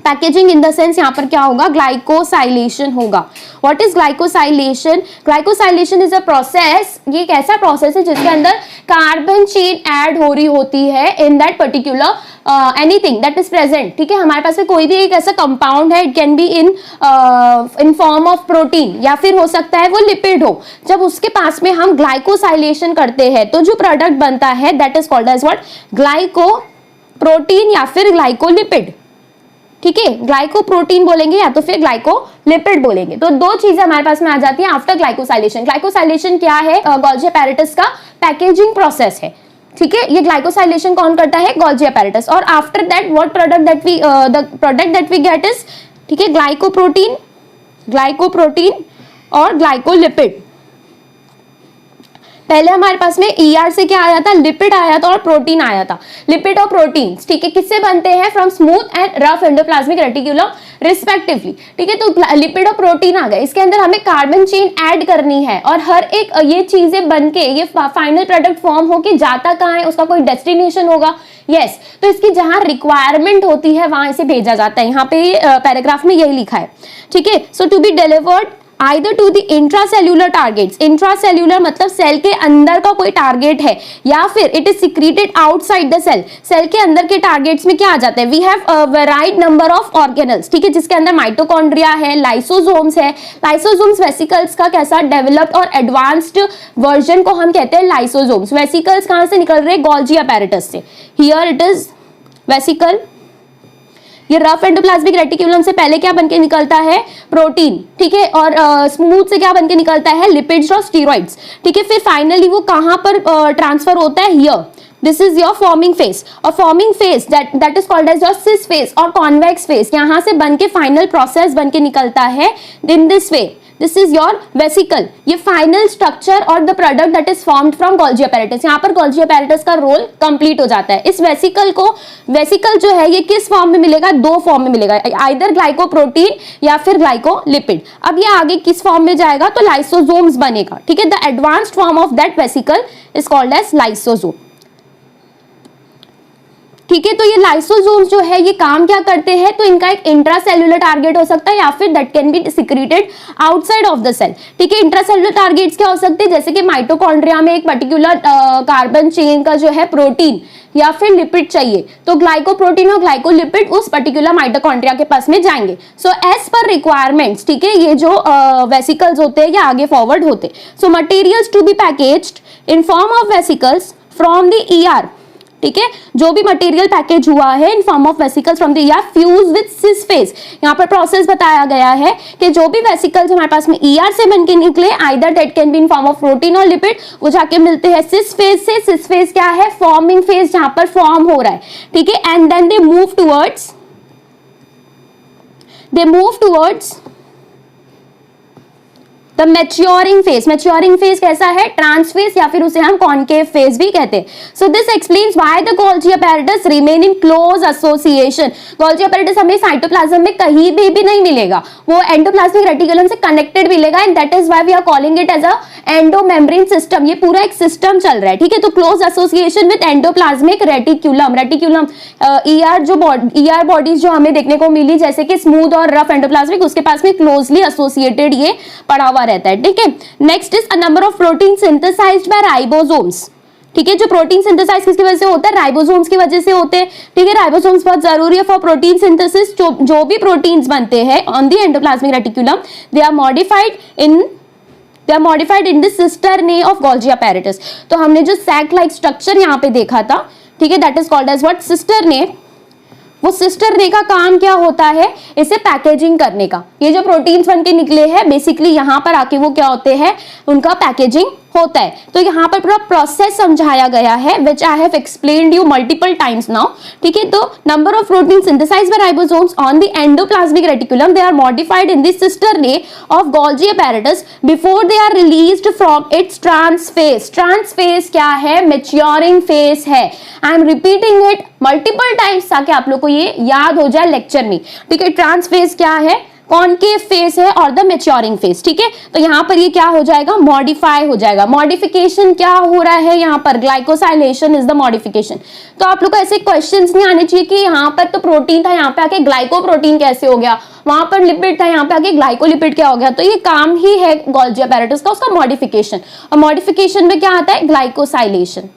packaging in the sense यहाँ पर क्या होगा, ग्लाइकोसाइलेशन होगा। What is glycosylation, glycosylation is a process, ये एक ऐसा प्रोसेस है जिसके अंदर कार्बन चेन ऐड हो रही होती है in that particular anything that is present, ठीक है। हमारे पास में कोई भी एक ऐसा कंपाउंड है, it can be in form of protein या फिर हो सकता है वो लिपिड हो। जब उसके पास में हम ग्लाइकोसाइलेशन करते हैं तो जो प्रोडक्ट बनता है that is called as what, glyco protein या फिर ग्लाइकोलिपिड, ठीक है, ग्लाइकोप्रोटीन बोलेंगे या तो फिर ग्लाइकोलिपिड बोलेंगे। तो दो चीजें हमारे पास में आ जाती हैं आफ्टर ग्लाइकोसाइलेशन। ग्लाइकोसाइलेशन क्या है, गोल्जी अपैरेटस का पैकेजिंग प्रोसेस है, ठीक है। ये ग्लाइकोसाइलेशन कौन करता है, गोल्जी अपैरेटस। और after that what product that we get is, ठीक है, ग्लाइकोप्रोटीन और ग्लाइकोलिपिड। पहले हमारे पास में ER से क्या आया था, लिपिड आया था और प्रोटीन आया था। लिपिड और प्रोटीन, ठीक है, किससे बनते हैं, from smooth and rough endoplasmic reticulum respectively, ठीक है। तो लिपिड और प्रोटीन आ गए, इसके अंदर हमें कार्बन चेन ऐड करनी है और हर एक ये चीजें बनके ये फाइनल प्रोडक्ट फॉर्म होके जाता कहाँ है, उसका कोई डेस्टिनेशन होगा, यस। तो इसकी जहां रिक्वायरमेंट होती है वहां इसे भेजा जाता है, यहाँ पे पैराग्राफ में यही लिखा है, ठीक है। So to be delivered either to the intracellular targets, intracellular मतलब सेल के अंदर का कोई टारगेट है, या फिर it is secreted outside the cell, cell के अंदर के टारगेट्स में क्या आ जाता है, we have a varied number of organelles, ठीक है, जिसके अंदर माइटोकॉन्ड्रिया है, लाइसोसोम्स है। लाइसोसोम्स वेसिकल्स का कैसा डेवलप्ड और एडवांस्ड वर्जन को हम कहते हैं लाइसोसोम्स। वेसिकल्स कहां से निकल रहे हैं, गोल्जी अपैरेटस से। हियर इट इज वेसिकल, ये रफ एंडोप्लाज्मिक रेटिकुलम से पहले क्या बनके निकलता है, प्रोटीन, ठीक है, और स्मूथ से क्या बनके निकलता है, लिपिड्स और स्टीरॉइड्स, ठीक है। फिर फाइनली वो कहां पर ट्रांसफर होता है, here, this is your forming phase. और forming phase that is called as your cis phase और कॉन्वेक्स फेज, यहां से बनके फाइनल प्रोसेस बनके निकलता है in this way, this is your vesicle. ये फाइनल स्ट्रक्चर और the product that is formed from Golgi apparatus, यहाँ पर गोल्जी अपैरेटस का रोल कंप्लीट हो जाता है। इस वेसिकल को, वेसिकल जो है ये किस फॉर्म में मिलेगा, दो फॉर्म में मिलेगा, आइदर ग्लाइकोप्रोटीन या फिर ग्लाइकोलिपिड। अब ये आगे किस फॉर्म में जाएगा, तो लाइसोसोम्स बनेगा, ठीक है। The advanced form of that vesicle is called as lysosome, ठीक है। तो ये लाइसोसोम्स जो है ये काम क्या करते हैं, तो इनका एक इंट्रासेल्युलर टारगेट हो सकता है या फिर that can be secreted outside of the cell. ठीक है, इंट्रासेल्युलर टारगेट्स क्या हो सकते हैं, जैसे कि माइटोकॉन्ड्रिया में एक पर्टिकुलर कार्बन चेन का जो है प्रोटीन या फिर लिपिड चाहिए, तो ग्लाइकोप्रोटीन और ग्लाइकोलिपिड उस पर्टिकुलर माइटोकॉन्ड्रिया के पास में जाएंगे। सो एज पर रिक्वायरमेंट्स, ठीक है, ये जो वेसिकल्स होते हैं ये आगे फॉरवर्ड होते। So materials to be packaged in form of vesicles from the ER, ठीक है, जो भी मटेरियल पैकेज हुआ है in form of vesicles from the ER fuse with cis phase. यहाँ पर प्रोसेस बताया गया है कि जो भी वेसिकल्स हमारे पास में ईआर से बनके निकले, either that can be in form of protein और लिपिड, वो जाके मिलते हैं सिस फेज से। सिस फेज क्या है, फॉर्मिंग फेज, जहां पर फॉर्म हो रहा है, ठीक है, and then they move towards the maturing phase. Maturing phase कैसा है, ट्रांसफेज या फिर उसे हम कॉनकेव फेज भी कहते हैं। So this explains why the Golgi apparatus remain in close association. Golgi apparatus हमें साइटोप्लाज्म में कहीं भी नहीं मिलेगा, वो एंडोप्लाज्मिक रेटिकुलम से कनेक्टेड मिलेगा, and that is why we are calling it as a endomembrane system. ये पूरा एक सिस्टम चल रहा है, ठीक है। तो close association with endoplasmic reticulum ER जो ईआर बॉडीज जो हमें देखने को मिली, जैसे कि स्मूथ और रफ एंडोप्लाज्मिक, उसके पास में क्लोजली एसोसिएटेड ये पड़ा हुआ रहता है, ठीक है। Next is a number of protein synthesized by ribosomes, ठीक है। जो प्रोटीन सिंथेसाइज किसकी वजह से होता है, राइबोसोम्स की वजह से होते हैं, ठीक है। राइबोसोम्स बहुत जरूरी है फॉर प्रोटीन सिंथेसिस। जो भी प्रोटीन्स बनते हैं on the endoplasmic reticulum, they are modified in the cisternae of Golgi apparatus. तो हमने जो सैक लाइक स्ट्रक्चर यहाँ पे देखा था, ठीक है, that is called as what, cisternae. वो सिस्टर्ने का काम क्या होता है, इसे पैकेजिंग करने का। ये जो प्रोटीन्स बन के निकले हैं बेसिकली यहाँ पर आके वो क्या होते हैं, उनका पैकेजिंग होता है। तो यहाँ पर पूरा प्रोसेस समझाया गया है which I have explained you multiple times now, ठीक है। तो number of protein synthesized by ribosomes on the endoplasmic reticulum, they are modified in the cisternae of Golgi apparatus before they are released from its trans phase. Trans phase क्या है, मैच्योरिंग फेज है। I am repeating it multiple times ताकि आप लोग को ये याद हो जाए लेक्चर में, ठीक है। ट्रांसफेज क्या है, कॉनकेव फेज है, और द मैच्योरिंग फेज, ठीक है। तो यहाँ पर ये क्या हो जाएगा, मॉडिफाई हो जाएगा। मॉडिफिकेशन क्या हो रहा है यहाँ पर, ग्लाइकोसाइलेशन इज द मॉडिफिकेशन। तो आप लोग को ऐसे क्वेश्चंस नहीं आने चाहिए कि यहाँ पर तो प्रोटीन था, यहाँ पे आके ग्लाइकोप्रोटीन कैसे हो गया, वहां पर लिपिड था, यहाँ पे आके ग्लाइकोलिपिड क्या हो गया। तो ये काम ही है गोल्जी अपैरेटस का, उसका मॉडिफिकेशन। और मॉडिफिकेशन में क्या आता है, ग्लाइकोसाइलेशन।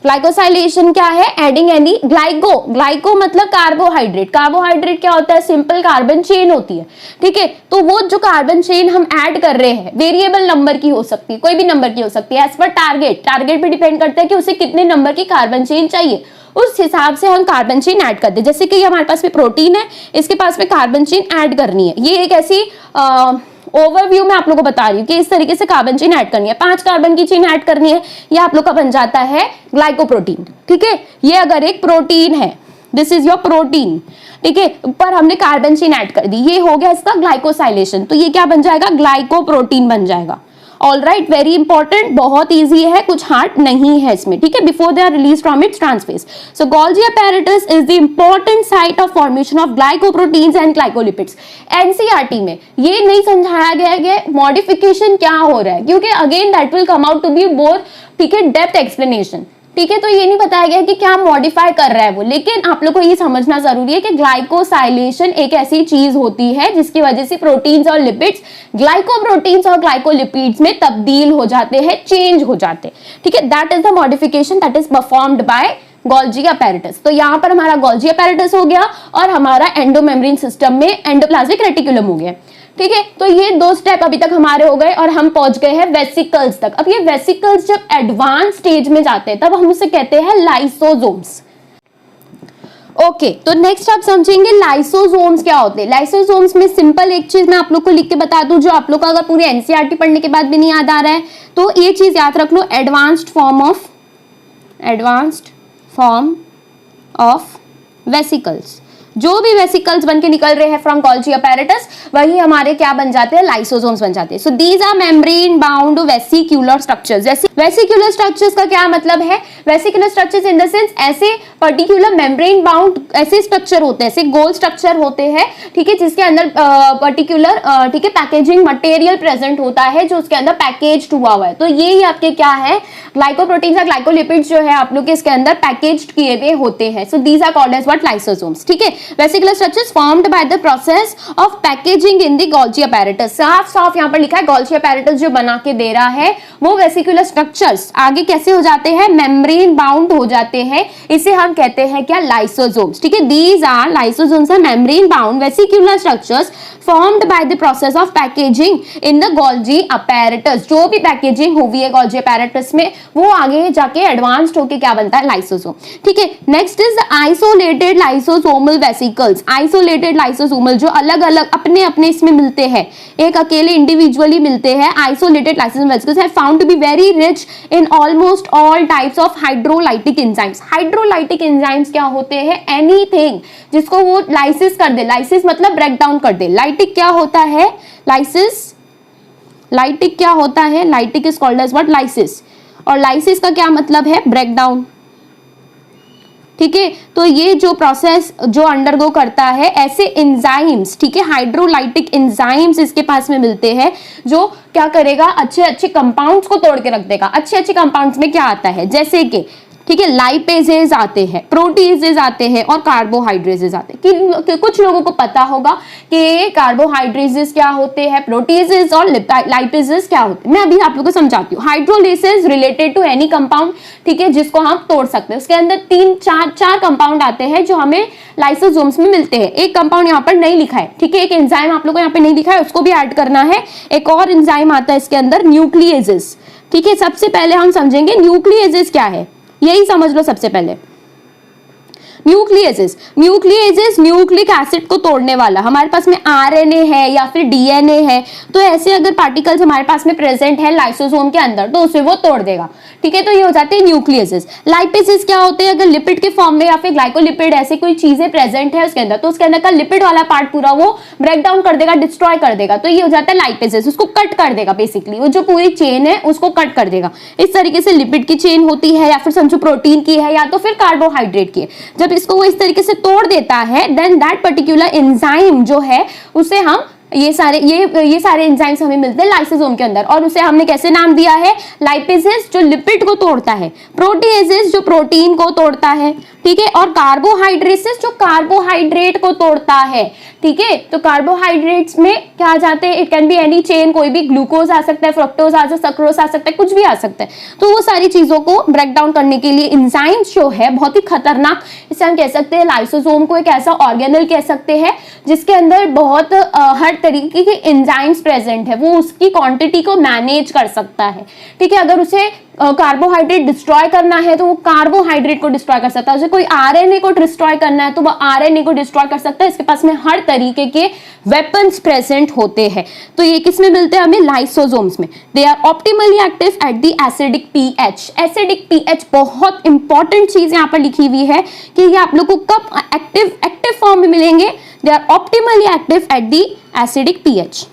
ग्लाइकोसाइलेशन क्या है, एडिंग एनी ग्लाइको मतलब कार्बोहाइड्रेट। कार्बोहाइड्रेट क्या होता है, सिंपल कार्बन चेन होती है, ठीक है। तो वो जो कार्बन चेन हम ऐड कर रहे हैं वेरिएबल नंबर की हो सकती है, कोई भी नंबर की हो सकती है, एज पर टारगेट पे डिपेंड करता है कि उसे कितने नंबर की कार्बन चेन चाहिए, उस हिसाब से हम कार्बन चेन ऐड करते हैं। जैसे कि हमारे पास में प्रोटीन है, इसके पास में कार्बन चेन ऐड करनी है। ये एक ऐसी ओवरव्यू में आप लोगों को बता रही हूँ कि इस तरीके से कार्बन चेन ऐड करनी है, 5 कार्बन की चेन ऐड करनी है, ये आप लोग का बन जाता है ग्लाइकोप्रोटीन, ठीक है। ये अगर एक प्रोटीन है, दिस इज योर प्रोटीन, ठीक है, ऊपर हमने कार्बन चेन ऐड कर दी, ये हो गया इसका ग्लाइकोसाइलेशन। तो ये क्या बन जाएगा, ग्लाइकोप्रोटीन बन जाएगा। ऑल राइट, वेरी इंपॉर्टेंट, बहुत ईजी है, कुछ हार्ड नहीं है इसमें, ठीक है। Before they are release from its trans phase. So Golgi apparatus is the important site of formation of glycoproteins and glycolipids. NCERT में ये नहीं समझाया गया कि मॉडिफिकेशन क्या हो रहा है, क्योंकि again that will come out to be more, ठीक है, डेप्थ एक्सप्लेनेशन, ठीक है। तो ये नहीं बताया गया कि क्या मॉडिफाई कर रहा है वो, लेकिन आप लोग को ये समझना जरूरी है कि ग्लाइकोसाइलेशन एक ऐसी चीज होती है जिसकी वजह से प्रोटीन्स और लिपिड्स ग्लाइकोप्रोटीन्स और ग्लाइकोलिपिड्स में तब्दील हो जाते हैं, चेंज हो जाते हैं, ठीक है। That is the modification that is performed by Golgi apparatus. तो यहाँ पर हमारा गोल्जी अपैरेटस हो गया और हमारा एंडोमेम्ब्रेन सिस्टम में एंडोप्लाज्मिक रेटिकुलम हो गया, ठीक है। तो ये 2 स्टेप अभी तक हमारे हो गए और हम पहुंच गए हैं वेसिकल्स तक। अब ये वेसिकल्स जब एडवांस स्टेज में जाते हैं तब हम उसे कहते हैं लाइसोसोम्स। ओके, तो नेक्स्ट आप समझेंगे लाइसोसोम्स क्या होते हैं। लाइसोसोम्स में सिंपल एक चीज मैं आप लोग को लिख के बता दूं, जो आप लोग को अगर पूरी एनसीईआरटी पढ़ने के बाद भी नहीं याद आ रहा है तो ये चीज याद रख लो, एडवांस्ड फॉर्म ऑफ वेसिकल्स। जो भी वेसिकल्स बन के निकल रहे हैं फ्रॉम गोल्जी अपैरेटस वही हमारे क्या बन जाते हैं, लाइसोसोम्स बन जाते हैं। So these are membrane bound vesicular structures. Vesicular structures का क्या मतलब है, vesicular structures in the sense ऐसे पर्टिकुलर मेम्ब्रेन बाउंड ऐसे स्ट्रक्चर होते हैं, ऐसे गोल स्ट्रक्चर होते हैं, ठीक है, जिसके अंदर पर्टिकुलर ठीक है पैकेजिंग मटेरियल प्रेजेंट होता है जो उसके अंदर पैकेज्ड हुआ हुआ है। तो ये ही आपके क्या है, ग्लाइकोप्रोटीन्स या ग्लाइकोलिपिड्स जो है आप लोग के इसके अंदर पैकेज्ड किए हुए होते हैं। So these are called as what, lysosomes, ठीक है। Vesicular structures formed by the process of packaging in the Golgi apparatus. साफ साफ यहाँ पर लिखा है गोल्जी अपैरेटस जो बना के दे रहा है वो वेसिकुलर स्ट्रक्चर्स आगे कैसे हो जाते हैं, मेम्ब्रेन बाउंड हो जाते हैं, इसे हम कहते हैं क्या, लाइसोसोम्स, ठीक है। These are lysosomes are membrane bound vesicular structures formed by the process of packaging in the Golgi apparatus. जो भी पैकेजिंग हुई है गोल्जी अपैरेटस में वो आगे जाके एडवांस्ड होके क्या बनता है, लाइसोसोम, ठीक है। Next is isolated lysosomal vesicles. Isolated lysosomal जो अलग अलग अपने अपने इसमें मिलते हैं, एक अकेले इंडिविजुअली मिलते हैं। Isolated lysosomal vesicles have found to be very rich in almost all types of hydrolytic enzymes. Hydrolytic enzymes क्या होते हैं, एनीथिंग जिसको वो लाइसिस कर दे, लाइसिस मतलब ब्रेक डाउन कर दे। लाइटिक क्या होता है, लाइसिस, लाइटिक क्या होता है, lytic is called as what, lysis, और लाइसिस का क्या मतलब है, ब्रेक डाउन, ठीक है। तो ये जो प्रोसेस जो अंडरगो करता है ऐसे एंजाइम्स, ठीक है, हाइड्रोलाइटिक एंजाइम्स इसके पास में मिलते हैं जो क्या करेगा, अच्छे अच्छे कंपाउंड्स को तोड़ के रख देगा। अच्छे अच्छे कंपाउंड्स में क्या आता है, जैसे कि ठीक है लाइपेजेज आते हैं, प्रोटीजेज आते हैं और कार्बोहाइड्रेजेज आते हैं। कि कुछ लोगों को पता होगा कि कार्बोहाइड्रेजेज क्या होते हैं, प्रोटीजेज और लाइपेजेज क्या होते हैं। मैं अभी आप लोगों को समझाती हूँ। Hydrolysis related to any compound, ठीक है, जिसको हम तोड़ सकते हैं। उसके अंदर चार कंपाउंड आते हैं जो हमें लाइसोसोम्स में मिलते हैं। एक कंपाउंड यहाँ पर नहीं लिखा है, ठीक है, एक एंजाइम आप लोगों को यहाँ पे नहीं लिखा है, उसको भी ऐड करना है। एक और एंजाइम आता है इसके अंदर, न्यूक्लिएजेस, ठीक है। सबसे पहले हम समझेंगे न्यूक्लिएजेस क्या है, यही समझ लो सबसे पहले। न्यूक्लियसेस, न्यूक्लियसेस न्यूक्लिक एसिड को तोड़ने वाला। हमारे पास में आरएनए है या फिर डीएनए है, तो ऐसे अगर पार्टिकल्स हमारे पास में प्रेजेंट है लाइसोसोम के अंदर तो उसे वो तोड़ देगा, ठीक है। तो ये हो जाते हैं न्यूक्लियसेस। लाइपेजेस क्या होते हैं, अगर लिपिड के फॉर्म में या फिर ग्लाइकोलिपिड ऐसी कोई चीजें प्रेजेंट है उसके अंदर तो उसके अंदर का लिपिड वाला पार्ट पूरा वो ब्रेक डाउन कर देगा, डिस्ट्रॉय कर देगा। तो ये हो जाता है लाइपेजेस, उसको कट कर देगा, बेसिकली वो जो पूरी चेन है उसको कट कर देगा। इस तरीके से लिपिड की चेन होती है या फिर समझो प्रोटीन की है या तो फिर कार्बोहाइड्रेट की है। जब इसको वो इस तरीके से तोड़ देता है देन दैट पर्टिकुलर एंजाइम जो है उसे हम ये सारे एंजाइम्स हमें मिलते हैं लाइसोसोम के अंदर और उसे हमने कैसे नाम दिया है, लाइपेजेस जो लिपिड को तोड़ता है, प्रोटीएजेस जो प्रोटीन को तोड़ता है, ठीक है, और कार्बोहाइड्रेट्स जो कार्बोहाइड्रेट को तोड़ता है, ठीक है। तो कार्बोहाइड्रेट्स में क्या आ जाते हैं, it can be any chain, कोई भी ग्लूकोज आ सकता है, फ्रक्टोज आ सकता है, सक्रोज आ सकता है, कुछ भी आ सकता है। तो वो सारी चीजों को ब्रेक डाउन करने के लिए एंजाइम्स जो है बहुत ही खतरनाक, इसे हम कह सकते हैं लाइसोसोम को एक ऐसा ऑर्गेनल कह सकते हैं जिसके अंदर बहुत हर तरीके के एंजाइम्स प्रेजेंट है, वो उसकी क्वांटिटी को मैनेज कर सकता है, ठीक है। अगर उसे कार्बोहाइड्रेट डिस्ट्रॉय करना है तो वो कार्बोहाइड्रेट को डिस्ट्रॉय कर सकता है, उसे कोई आरएनए को डिस्ट्रॉय करना है तो वो आरएनए को डिस्ट्रॉय कर सकता है। इसके पास में हर तरीके के वेपन्स प्रेजेंट होते हैं। तो ये किस में मिलते हैं हमें, लाइसोसोम्स में। They are optimally active at the acidic pH. Acidic pH बहुत इंपॉर्टेंट चीज यहाँ पर लिखी हुई है कि ये आप लोग को कब एक्टिव फॉर्म में मिलेंगे, they are optimally active at the acidic pH.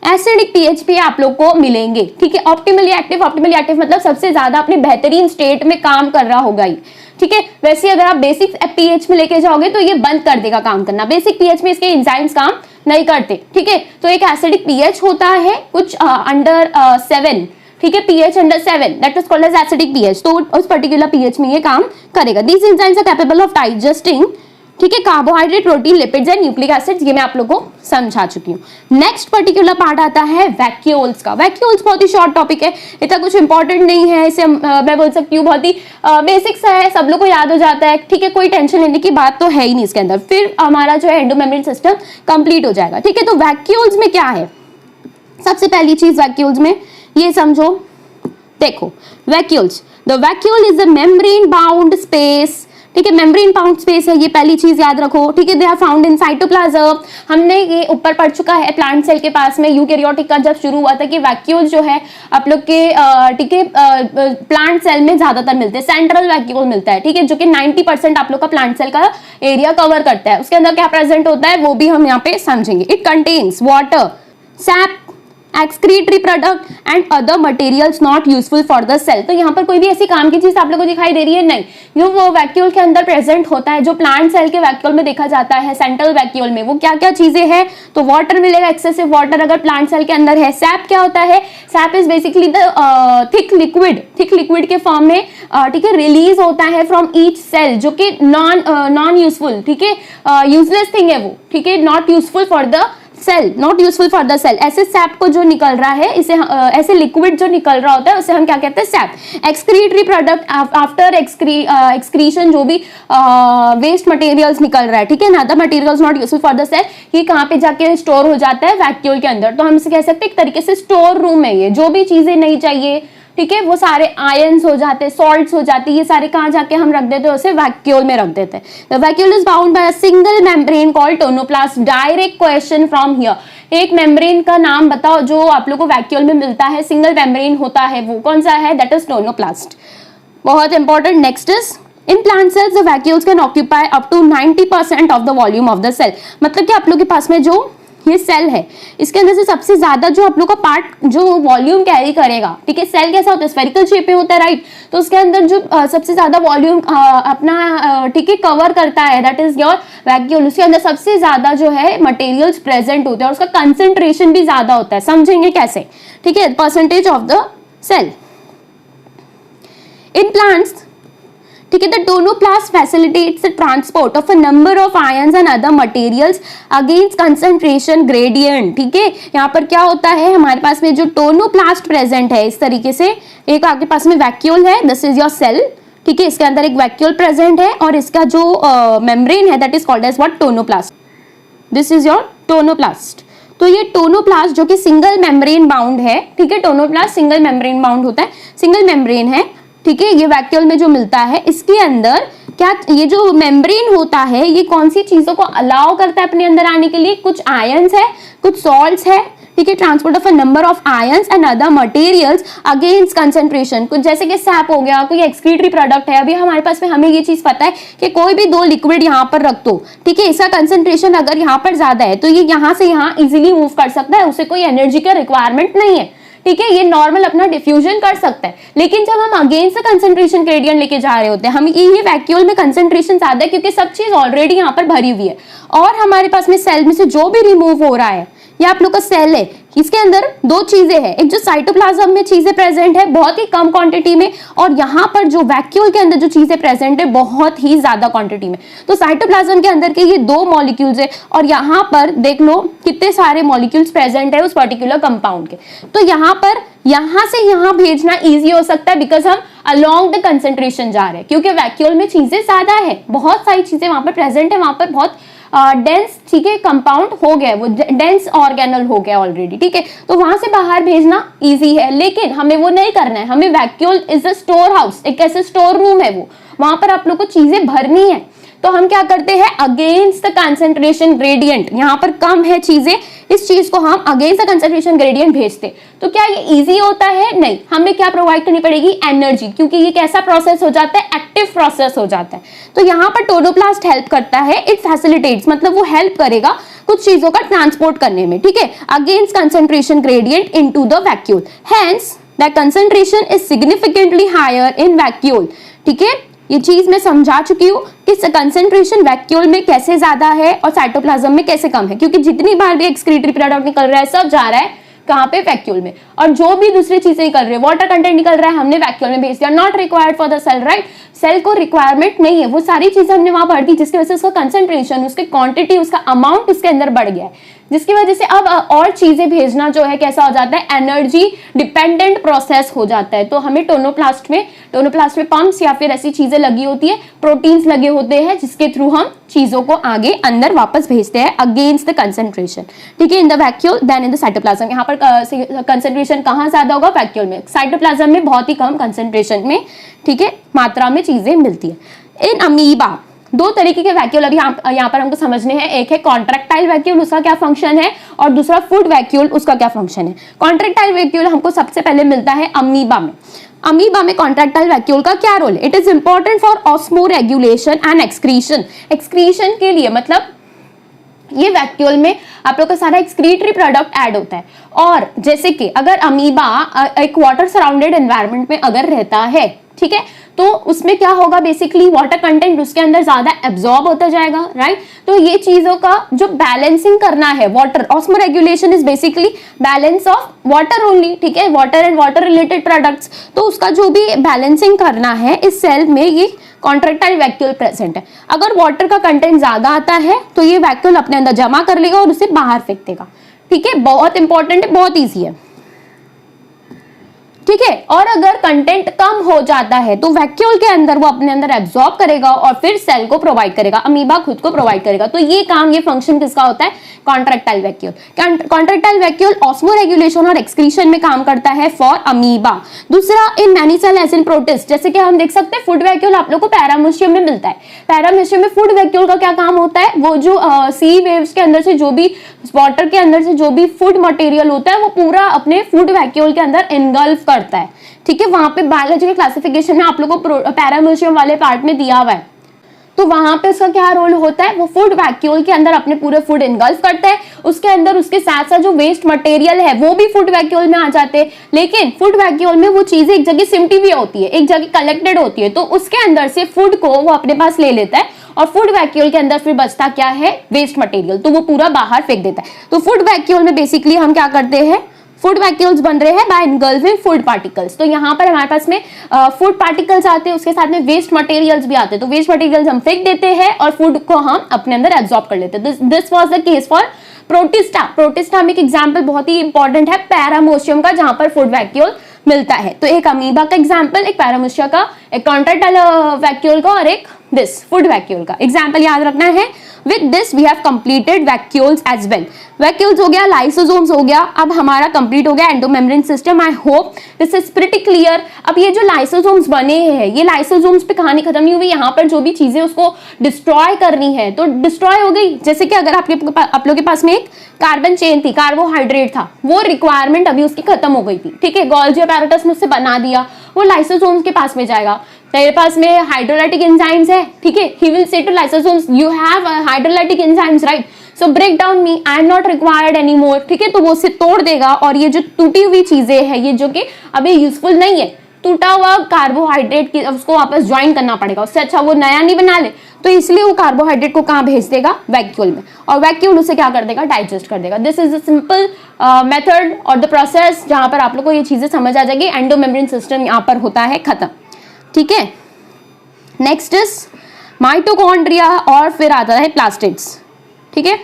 Acidic pH पे आप लोग को मिलेंगे, ठीक है। ऑप्टिमली एक्टिव मतलब सबसे ज्यादा अपने बेहतरीन स्टेट में काम कर रहा होगा ही, ठीक है। वैसे अगर आप बेसिक पीएच में लेके जाओगे तो ये बंद कर देगा काम करना, बेसिक पीएच में इसके एंजाइम्स काम नहीं करते, ठीक है। तो एक एसिडिक पीएच होता है कुछ अंडर 7, ठीक है, pH under 7 that is called as acidic pH. तो उस पर्टिकुलर पीएच में ये काम करेगा। These enzymes are capable of digesting, ठीक है, carbohydrate, protein, lipids and nucleic acids. ये मैं आप लोगों को समझा चुकी हूँ। नेक्स्ट पर्टिकुलर पार्ट आता है वैक्यूल्स का। वैक्यूल्स बहुत ही शॉर्ट टॉपिक है, इतना कुछ इंपॉर्टेंट नहीं है, इसे मैं बोल सकती हूँ बहुत ही बेसिक सा है, सब लोग को याद हो जाता है, ठीक है, कोई टेंशन लेने की बात तो है ही नहीं इसके अंदर। फिर हमारा जो है एंडोमेम्ब्रेन सिस्टम कंप्लीट हो जाएगा, ठीक है। तो वैक्यूल्स में क्या है, सबसे पहली चीज वैक्यूल्स में ये समझो, देखो vacuoles, the vacuole is a membrane bound space, ठीक है। मेम्ब्रेन बाउंड स्पेस है, ये पहली चीज याद रखो, ठीक है। They are found in cytoplasm, हमने ये ऊपर पढ़ चुका है प्लांट सेल के पास में यूकेरियोटिक का जब शुरू हुआ था कि वैक्यूल जो है आप लोग के ठीक है प्लांट सेल में ज्यादातर मिलते हैं, सेंट्रल वैक्यूल मिलता है, ठीक है, जो कि 90% आप लोग का प्लांट सेल का एरिया कवर करता है। उसके अंदर क्या प्रेजेंट होता है वो भी हम यहाँ पे समझेंगे। It contains water, SAP, excretory product and other materials not useful for the cell। तो यहाँ पर कोई भी ऐसी काम की चीज आप लोगों को दिखाई दे रही है नहीं, जो वो वैक्यूल के अंदर प्रेजेंट होता है, जो प्लांट सेल के वैक्यूल में देखा जाता है, सेंट्रल वैक्यूल में, वो क्या क्या चीजें हैं? तो वाटर मिलेगा, एक्सेसिव वाटर अगर प्लांट सेल के अंदर है। सैप क्या होता है? SAP is basically the thick liquid के फॉर्म में ठीक है रिलीज होता है फ्रॉम ईच सेल, जो कि नॉन यूजफुल, ठीक है, यूजलेस थिंग है वो, ठीक है, not useful for the cell, not useful for the cell. ऐसे सैप को जो निकल रहा है, इसे ऐसे लिक्विड जो निकल रहा होता है उसे हम क्या कहते हैं? SAP. Excretory product, after excretion जो भी वेस्ट मटेरियल्स निकल रहा है, ठीक है ना, the materials not useful for the cell, ये कहाँ पे जाके स्टोर हो जाता है? वैक्यूल के अंदर। तो हम इसे कह सकते हैं एक तरीके से स्टोर रूम है ये, जो भी चीजें नहीं चाहिए, ठीक है, वो सारे आयंस हो जाते हैं, सॉल्ट्स हो जाती है, ये सारे कहाँ जाके हम रख देते हैं? उसे वैक्यूल में रख देते हैं। The vacuole is bound by a single membrane called tonoplast. Direct question from here, एक मेम्ब्रेन का नाम बताओ जो आप लोग को वैक्यूल में मिलता है, सिंगल मेम्ब्रेन होता है, वो कौन सा है? That is tonoplast. बहुत important. Next is in plant cells the vacuoles can occupy up to 90% of the volume of the cell. मतलब कि आप लोग के पास में जो ये सेल है, इसके अंदर से सबसे ज्यादा जो आप लोग का पार्ट जो वॉल्यूम कैरी करेगा, ठीक है, सेल कैसा होता है? स्फेरिकल शेप में होता है, राइट। तो उसके अंदर जो सबसे ज्यादा वॉल्यूम अपना ठीक है कवर करता है, दैट इज योर वैक्यूल। उसके अंदर सबसे ज्यादा जो है मटेरियल्स प्रेजेंट होते हैं और उसका कंसेंट्रेशन भी ज्यादा होता है। समझेंगे कैसे? ठीक है, percentage of the cell in plants, ठीक है। The tonoplast facilitates the transport of a number of ions and other materials against concentration gradient, ठीक है। यहाँ पर क्या होता है हमारे पास में जो टोनोप्लास्ट प्रेजेंट है, इस तरीके से एक आपके पास में वैक्यूल है, दिस इज योर सेल, ठीक है, इसके अंदर एक वैक्यूल प्रेजेंट है और इसका जो मेम्ब्रेन है that is called as what? Tonoplast. This is your tonoplast. तो ये टोनोप्लास्ट जो कि सिंगल मेम्ब्रेन बाउंड है, ठीक है, टोनोप्लास्ट सिंगल मेम्ब्रेन बाउंड होता है, सिंगल मेम्ब्रेन है, ठीक है। ये वैक्यूल में जो मिलता है, इसके अंदर क्या ये जो मेम्ब्रेन होता है ये कौन सी चीजों को अलाउ करता है अपने अंदर आने के लिए? कुछ आयंस है, कुछ सॉल्ट्स है, ठीक है, transport of a number of ions and other materials against concentration. कुछ जैसे कि सैप हो गया, कोई एक्सक्रीटरी प्रोडक्ट है। अभी हमारे पास में हमें ये चीज पता है कि कोई भी दो लिक्विड यहाँ पर रख दो, ठीक है, इसका कंसंट्रेशन अगर यहाँ पर ज्यादा है तो ये यहाँ से यहाँ इजिली मूव कर सकता है, उसे कोई एनर्जी का रिक्वायरमेंट नहीं है, ठीक है, ये नॉर्मल अपना डिफ्यूजन कर सकता है। लेकिन जब हम अगेंस्ट कंसंट्रेशन ग्रेडियंट लेके जा रहे होते हैं, हम ये वैक्यूल में कंसंट्रेशन ज्यादा है क्योंकि सब चीज ऑलरेडी यहाँ पर भरी हुई है और हमारे पास में सेल में से जो भी रिमूव हो रहा है, ये आप लोग का सेल है, इसके अंदर दो चीजें हैं, एक जो साइटोप्लाज्म में चीजें प्रेजेंट है बहुत ही कम क्वांटिटी में, और यहाँ पर जो वैक्यूल के अंदर जो चीजें प्रेजेंट है बहुत ही ज्यादा क्वांटिटी में। तो साइटोप्लाज्म के अंदर के ये दो मॉलिक्यूल्स है और यहाँ पर देख लो कितने सारे मॉलिक्यूल्स प्रेजेंट है उस पर्टिकुलर कंपाउंड के। तो यहाँ पर यहाँ से यहाँ भेजना ईजी हो सकता है बिकॉज हम अलोंग द कंसेंट्रेशन जा रहे हैं, क्योंकि वैक्यूल में चीजें ज्यादा है, बहुत सारी चीजें वहां पर प्रेजेंट है, वहां पर बहुत डेंस, ठीक है, कंपाउंड हो गया, वो डेंस ऑर्गेनल हो गया ऑलरेडी, ठीक है, तो वहां से बाहर भेजना इजी है। लेकिन हमें वो नहीं करना है, हमें vacuole is a store house, एक ऐसे स्टोर रूम है वो, वहां पर आप लोग को चीजें भरनी है। तो हम क्या करते हैं? अगेंस्ट द कंसेंट्रेशन ग्रेडियंट, यहाँ पर कम है चीजें, इस चीज को हम अगेंस्ट द कंसेंट्रेशन ग्रेडियंट भेजते। तो क्या ये इजी होता है? नहीं, हमें क्या प्रोवाइड करनी पड़ेगी? एनर्जी, क्योंकि ये कैसा प्रोसेस हो जाता है? एक्टिव प्रोसेस हो जाता है। तो यहाँ पर टोनोप्लास्ट हेल्प करता है, इट फैसिलिटेट्स, मतलब वो हेल्प करेगा कुछ चीजों का ट्रांसपोर्ट करने में, ठीक है, against concentration gradient into the vacuole. Hence the concentration is significantly higher in vacuole, ठीक है। ये चीज मैं समझा चुकी हूँ कि कंसेंट्रेशन वैक्यूल में कैसे ज्यादा है और साइटोप्लाज्म में कैसे कम है, क्योंकि जितनी बार भी एक्सक्रीटरी प्रोडक्ट निकल रहा है सब जा रहा है कहाँ पे? वैक्यूल में। और जो भी दूसरी चीजें निकल रही है, वाटर कंटेंट निकल रहा है, हमने वैक्यूल में भेज दिया, not required for the cell, right. Cell को रिक्वायरमेंट नहीं है, वो सारी चीजें हमने वहां भर दी जिसकी वजह से उसका कंसेंट्रेशन, उसकी क्वांटिटी, उसका अमाउंट उसके अंदर बढ़ गया है, जिसकी वजह से अब और चीजें भेजना जो है कैसा हो जाता है? एनर्जी डिपेंडेंट प्रोसेस हो जाता है। तो हमें टोनोप्लास्ट में पंप्स या फिर ऐसी चीजें लगी होती है, प्रोटीन्स लगे होते हैं जिसके थ्रू हम चीजों को आगे अंदर वापस भेजते हैं अगेंस्ट द कंसेंट्रेशन, ठीक है, in the vacuole than in the cytoplasm. यहाँ पर कंसेंट्रेशन कहाँ ज्यादा होगा? वैक्यूल में। साइटोप्लाज्म में बहुत ही कम कंसेंट्रेशन में, ठीक है, मात्रा में चीजें मिलती है। इन अमीबा दो तरीके के वैक्यूल अभी यहाँ पर हमको समझने हैं। एक है कॉन्ट्रैक्टाइल वैक्यूल, उसका क्या फंक्शन है, और दूसरा फूड वैक्यूल, उसका क्या फंक्शन है। कॉन्ट्रैक्टाइल वैक्यूल हमको सबसे पहले मिलता है अमीबा में। अमीबा में कॉन्ट्रैक्टाइल वैक्यूल का क्या रोल है? It is important for osmoregulation and excretion. Excretion के लिए मतलब ये वैक्यूल में आप लोग का सारा एक्सक्रीटरी प्रोडक्ट ऐड होता है। और जैसे कि अगर अमीबा एक वाटर सराउंडेड एनवायरनमेंट में अगर रहता है, ठीक है, तो उसमें क्या होगा, बेसिकली वाटर कंटेंट उसके अंदर ज्यादा एब्जॉर्ब होता जाएगा, राइट। तो ये चीजों का जो बैलेंसिंग करना है, water osmoregulation is basically balance of water only, ठीक है, water and water related products. तो उसका जो भी बैलेंसिंग करना है इस सेल में ये कॉन्ट्रैक्टाइल वैक्यूल प्रेजेंट है। अगर वाटर का कंटेंट ज्यादा आता है तो ये वैक्यूल अपने अंदर जमा कर लेगा और उसे बाहर फेंक देगा, ठीक है। बहुत इंपॉर्टेंट है, बहुत ईजी है, ठीक है। और अगर कंटेंट कम हो जाता है तो वैक्यूल के अंदर वो अपने अंदर एब्जॉर्ब करेगा और फिर सेल को प्रोवाइड करेगा, अमीबा खुद को प्रोवाइड करेगा। तो ये काम, ये फंक्शन किसका होता है? Contractile vacuole. Contractile vacuole osmoregulation और एक्सक्रीशन में काम करता है फॉर अमीबा। दूसरा, in many cell as in protist, जैसे कि हम देख सकते हैं फूड वैक्यूल आप लोग को पैरामीशियम में मिलता है। पैरामीशियम में फूड वैक्यूल का क्या काम होता है? वो जो सी वेव्स के अंदर से जो भी वाटर के अंदर से जो भी फूड मटेरियल होता है वो पूरा अपने फूड वैक्यूल के अंदर इनगल्फ करता है, ठीक है। वहां पे बायोलॉजिकल क्लासिफिकेशन में आप लोगों को पैरामीशियम वाले पार्ट में दिया हुआ है। तो वहां पे उसका क्या रोल होता है? वो फूड वैक्यूल के अंदर अपने पूरे फूड इनगल्फ करता है, उसके अंदर उसके साथ साथ जो वेस्ट मटेरियल है वो भी फूड वैक्यूल में आ जाते हैं। लेकिन फूड वैक्यूल में वो चीजें एक जगह सिमटी हुई होती है, एक जगह कलेक्टेड होती है, तो उसके अंदर से फूड को वो अपने पास ले लेता है और फूड वैक्यूल के अंदर फिर बचता क्या है? वेस्ट मटेरियल, तो वो पूरा बाहर फेंक देता है। तो फूड वैक्यूल में बेसिकली हम क्या करते हैं? फूड वैक्यूल्स बन रहे हैं बाय इनगल्फिंग फूड पार्टिकल्स। तो यहाँ पर हमारे पास में फूड पार्टिकल्स आते हैं, उसके साथ में वेस्ट मटेरियल्स भी आते हैं। तो वेस्ट मटेरियल्स हम फेंक देते हैं और फूड को हम अपने अंदर एब्जॉर्ब कर लेते हैं। This was the case for protista. Protista में एक एग्जांपल बहुत ही इंपॉर्टेंट है पैरामोशियम का, जहां पर फूड वैक्यूल मिलता है। तो एक अमीबा का एग्जांपल, एक पैरामोशिया का, एक कॉन्ट्रैक्टाइल वैक्यूल का और एक दिस फूड वैक्यूल का एग्जांपल याद रखना है। With this we have completed vacuoles as well. Vacuoles हो गया, lysosomes हो गया, अब हमारा कंप्लीट हो गया endomembrane system. I hope this is pretty clear. अब ये जो लाइसोसोम्स बने हैं, ये लाइसोसोम्स पे कहानी खत्म नहीं हुई, यहाँ पर जो भी चीजें उसको डिस्ट्रॉय करनी है तो डिस्ट्रॉय हो गई। जैसे कि अगर आप लोग के पास में एक कार्बन चेन थी, कार्बोहाइड्रेट था, वो रिक्वायरमेंट अभी उसकी खत्म हो गई थी, ठीक है। गोल्गी अपैरेटस ने उससे बना दिया, वो लाइसोसोम्स के पास में जाएगा। तेरे पास में हाइड्रोलाइटिक एंजाइम्स है, ठीक है, he will say to lysosomes you have hydrolytic enzymes, right, so break down me, I am not required any more, ठीक है। तो वो उसे तोड़ देगा और ये जो टूटी हुई चीजें हैं, ये जो कि अभी यूजफुल नहीं है, टूटा हुआ कार्बोहाइड्रेट की उसको वापस ज्वाइन करना पड़ेगा, उससे अच्छा वो नया नहीं बना ले। तो इसलिए वो कार्बोहाइड्रेट को कहाँ भेज देगा? वैक्यूल में, और वैक्यूल उसे क्या कर देगा? डाइजेस्ट कर देगा। This is a simple method और द प्रोसेस जहां पर आप लोग को ये चीजें समझ आ जाएगी। एंडोमेम्ब्रेन सिस्टम यहाँ पर होता है खत्म, ठीक है। नेक्स्ट इज माइटोकॉन्ड्रिया और फिर आता है प्लास्टिड्स, ठीक है,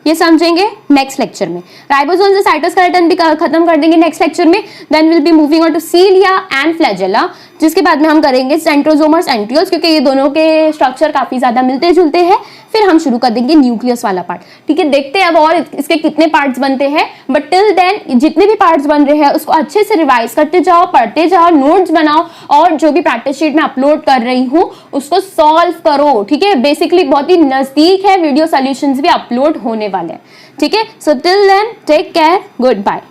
ये समझेंगे नेक्स्ट लेक्चर में। राइबोसोम से साइटोस्केलेटन भी खत्म कर देंगे नेक्स्ट लेक्चर में। Then will be moving on to cilia and flagella, जिसके बाद में हम करेंगे सेंट्रोसोम और सेंट्रियोल्स, क्योंकि ये दोनों के स्ट्रक्चर काफी ज्यादा मिलते जुलते हैं। फिर हम शुरू कर देंगे न्यूक्लियस वाला पार्ट, ठीक है। देखते हैं अब और इसके कितने पार्ट्स बनते हैं, बट टिल देन जितने भी पार्ट्स बन रहे हैं उसको अच्छे से रिवाइज करते जाओ, पढ़ते जाओ, नोट्स बनाओ, और जो भी प्रैक्टिस शीट में अपलोड कर रही हूँ उसको सॉल्व करो, ठीक है। बेसिकली बहुत ही नजदीक है, वीडियो सॉल्यूशंस भी अपलोड होने वाले हैं, ठीक है। So till then take care, good bye.